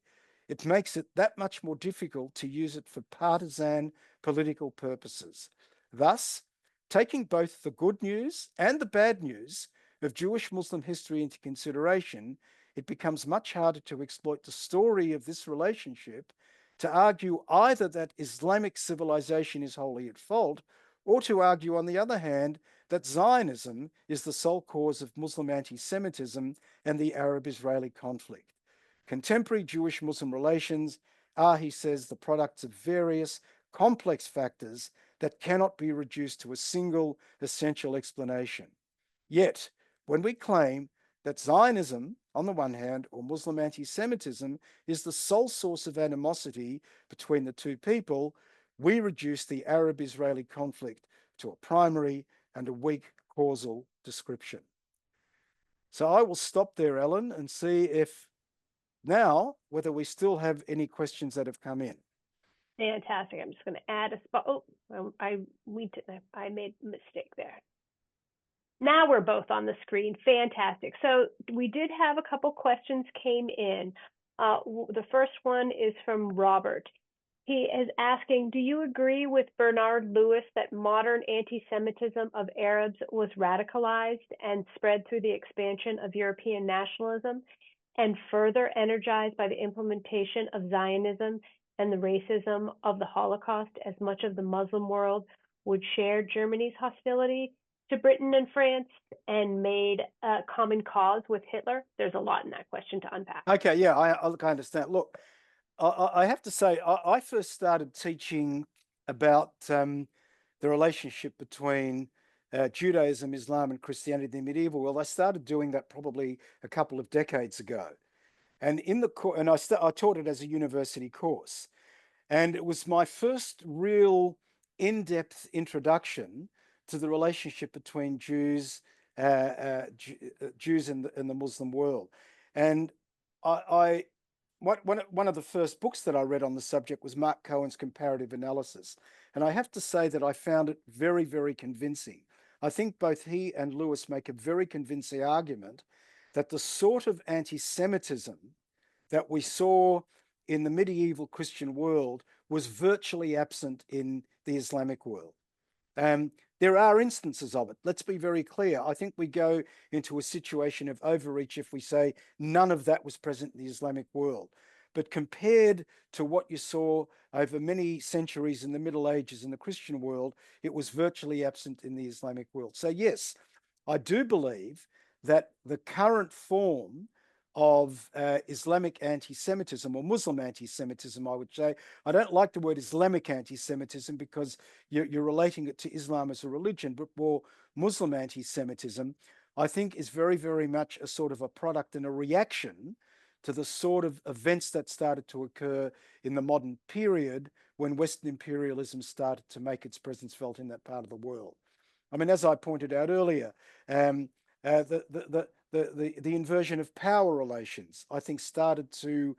it makes it that much more difficult to use it for partisan political purposes. Thus, taking both the good news and the bad news of Jewish Muslim history into consideration, it becomes much harder to exploit the story of this relationship to argue either that Islamic civilization is wholly at fault, or to argue, on the other hand, that Zionism is the sole cause of Muslim anti-Semitism and the Arab-Israeli conflict. Contemporary Jewish-Muslim relations are, he says, the products of various complex factors that cannot be reduced to a single essential explanation. Yet, when we claim that Zionism, on the one hand, or Muslim anti-Semitism, is the sole source of animosity between the two people, we reduce the Arab-Israeli conflict to a primary and a weak causal description. So I will stop there, Ellen, and see if now whether we still have any questions that have come in. Fantastic. I'm just going to add a spot. Oh, I made a mistake there. Now we're both on the screen. Fantastic. So we did have a couple questions came in. The first one is from Robert. He is asking, do you agree with Bernard Lewis that modern anti-Semitism of Arabs was radicalized and spread through the expansion of European nationalism and further energized by the implementation of Zionism and the racism of the Holocaust, as much of the Muslim world would share Germany's hostility to Britain and France and made a common cause with Hitler? There's a lot in that question to unpack. Okay, yeah, I understand. Look, I have to say, I first started teaching about the relationship between Judaism, Islam, and Christianity in the medieval world. I started doing that probably a couple of decades ago, and I taught it as a university course, and it was my first real in-depth introduction to the relationship between Jews and the Muslim world, and one of the first books that I read on the subject was Mark Cohen's Comparative Analysis. And I have to say that I found it very, very convincing. I think both he and Lewis make a very convincing argument that the sort of anti-Semitism that we saw in the medieval Christian world was virtually absent in the Islamic world. There are instances of it. Let's be very clear. I think we go into a situation of overreach if we say none of that was present in the Islamic world. But compared to what you saw over many centuries in the Middle Ages in the Christian world, it was virtually absent in the Islamic world. So yes, I do believe that the current form of Islamic anti-Semitism, or Muslim anti-Semitism, I would say. I don't like the word Islamic anti-Semitism because you're relating it to Islam as a religion, but more Muslim anti-Semitism, I think, is very, very much a sort of a product and a reaction to the sort of events that started to occur in the modern period when Western imperialism started to make its presence felt in that part of the world. I mean, as I pointed out earlier, the inversion of power relations, I think, started to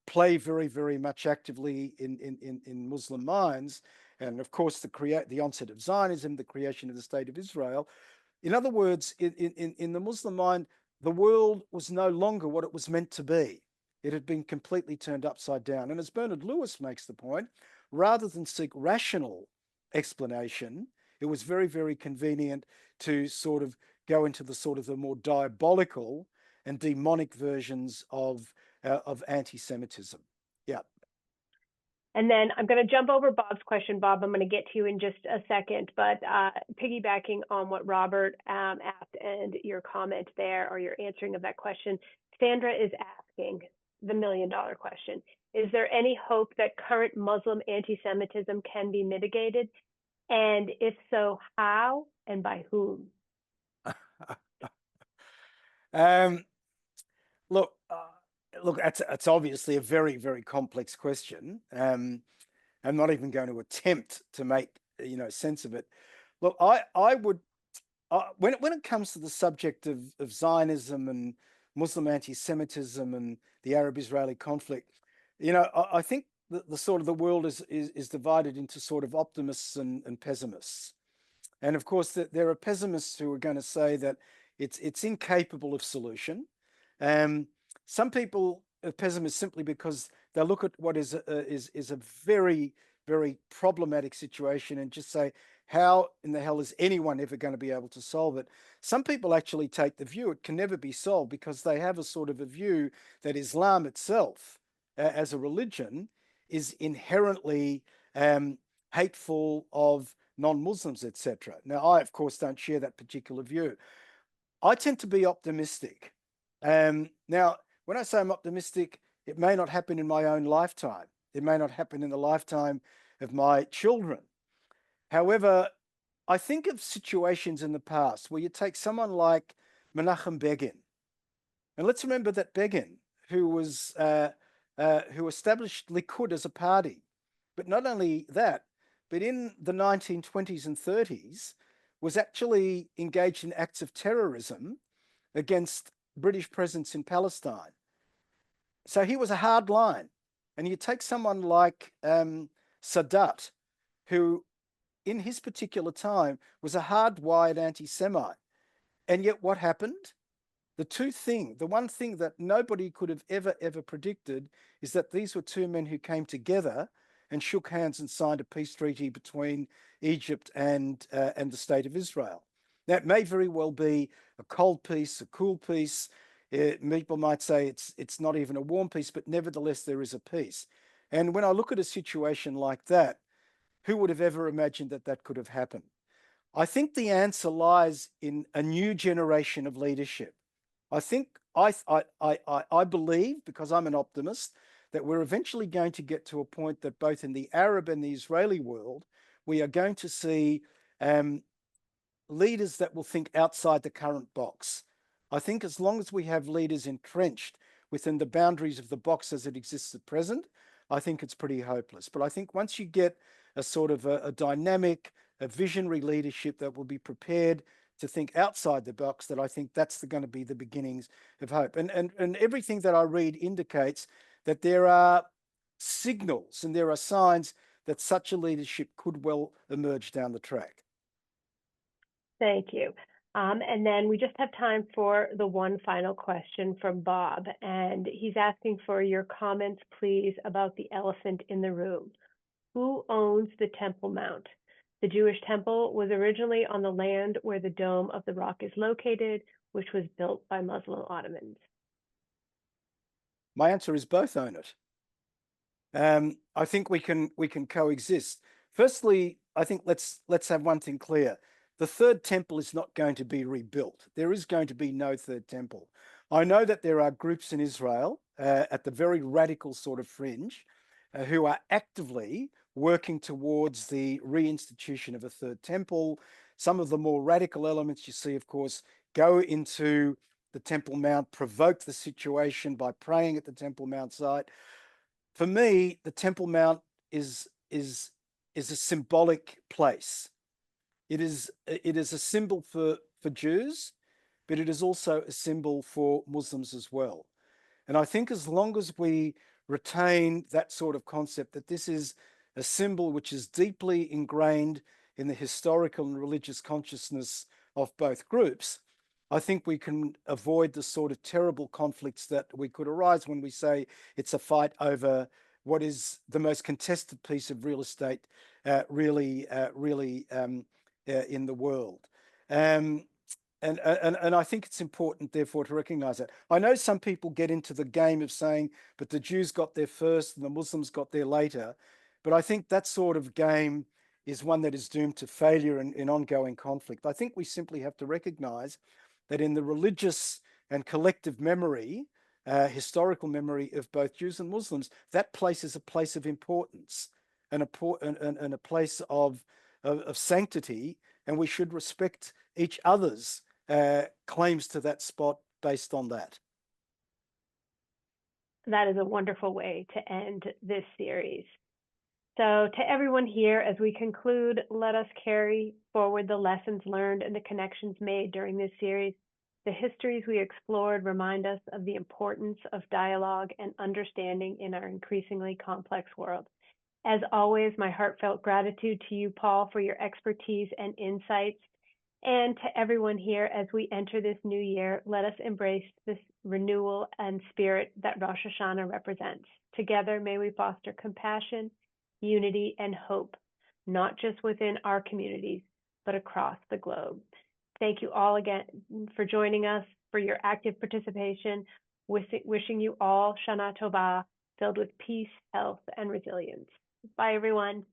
play very, very much actively in Muslim minds. And of course, the onset of Zionism, the creation of the State of Israel. In other words, in the Muslim mind, the world was no longer what it was meant to be. It had been completely turned upside down. And as Bernard Lewis makes the point, rather than seek rational explanation, it was very, very convenient to sort of go into the sort of the more diabolical and demonic versions of anti-Semitism. Yeah. And then I'm going to jump over Bob's question. Bob, I'm going to get to you in just a second, but piggybacking on what Robert asked and your comment there, or your answering of that question, Sandra is asking the $1 million question. Is there any hope that current Muslim anti-Semitism can be mitigated? And if so, how and by whom? Look, that's obviously a very, very complex question. I'm not even going to attempt to make sense of it. Look, I would when it comes to the subject of Zionism and Muslim anti-Semitism and the Arab-Israeli conflict, I think the sort of the world is divided into sort of optimists and pessimists. And of course, there are pessimists who are going to say that it's incapable of solution. Some people are pessimists simply because they look at what is a very, very problematic situation and just say, how in the hell is anyone ever going to be able to solve it? Some people actually take the view it can never be solved because they have a sort of a view that Islam itself, as a religion, is inherently hateful of non-Muslims, etc. Now, I, of course, don't share that particular view. I tend to be optimistic. Now, when I say I'm optimistic, it may not happen in my own lifetime. It may not happen in the lifetime of my children. However, I think of situations in the past where you take someone like Menachem Begin, and let's remember that Begin, who established Likud as a party, but not only that, but in the 1920s and 30s was actually engaged in acts of terrorism against British presence in Palestine. So he was a hard line. And you take someone like Sadat, who in his particular time was a hardwired anti-Semite. And yet what happened? The one thing that nobody could have ever predicted is that these were two men who came together and shook hands and signed a peace treaty between Egypt and the state of Israel. That may very well be a cold peace, a cool peace. People might say it's not even a warm peace, but nevertheless there is a peace. And when I look at a situation like that, who would have ever imagined that that could have happened? I think the answer lies in a new generation of leadership. I think I believe, because I'm an optimist, that we're eventually going to get to a point that both in the Arab and the Israeli world, we are going to see leaders that will think outside the current box. I think as long as we have leaders entrenched within the boundaries of the box as it exists at present, I think it's pretty hopeless. But I think once you get a sort of a dynamic, a visionary leadership that will be prepared to think outside the box, that I think that's going to be the beginnings of hope. And everything that I read indicates that there are signals and there are signs that such a leadership could well emerge down the track. Thank you. And then we just have time for the one final question from Bob. And he's asking for your comments, please, about the elephant in the room. Who owns the Temple Mount? The Jewish temple was originally on the land where the Dome of the Rock is located, which was built by Muslim Ottomans. My answer is both own it. I think we can coexist. Firstly, I think let's have one thing clear. The third temple is not going to be rebuilt. There is going to be no third temple. I know that there are groups in Israel at the very radical sort of fringe who are actively working towards the reinstitution of a third temple. Some of the more radical elements you see, of course, go into the Temple Mount, provoke the situation by praying at the Temple Mount site. For me, the Temple Mount is a symbolic place. It is a symbol for Jews, but it is also a symbol for Muslims as well. And I think as long as we retain that sort of concept, that this is a symbol which is deeply ingrained in the historical and religious consciousness of both groups, I think we can avoid the sort of terrible conflicts that we could arise when we say it's a fight over what is the most contested piece of real estate really in the world. And I think it's important, therefore, to recognize that. I know some people get into the game of saying, but the Jews got there first and the Muslims got there later. But I think that sort of game is one that is doomed to failure in ongoing conflict. I think we simply have to recognize that in the religious and collective memory, historical memory of both Jews and Muslims, that place is a place of importance and a place of sanctity, and we should respect each other's claims to that spot based on that. That is a wonderful way to end this series. So to everyone here, as we conclude, let us carry forward the lessons learned and the connections made during this series. The histories we explored remind us of the importance of dialogue and understanding in our increasingly complex world. As always, my heartfelt gratitude to you, Paul, for your expertise and insights. And to everyone here, as we enter this new year, let us embrace this renewal and spirit that Rosh Hashanah represents. Together, may we foster compassion, unity, and hope, not just within our communities, but across the globe. Thank you all again for joining us, for your active participation. Wishing you all Shana Tova, filled with peace, health, and resilience. Bye, everyone.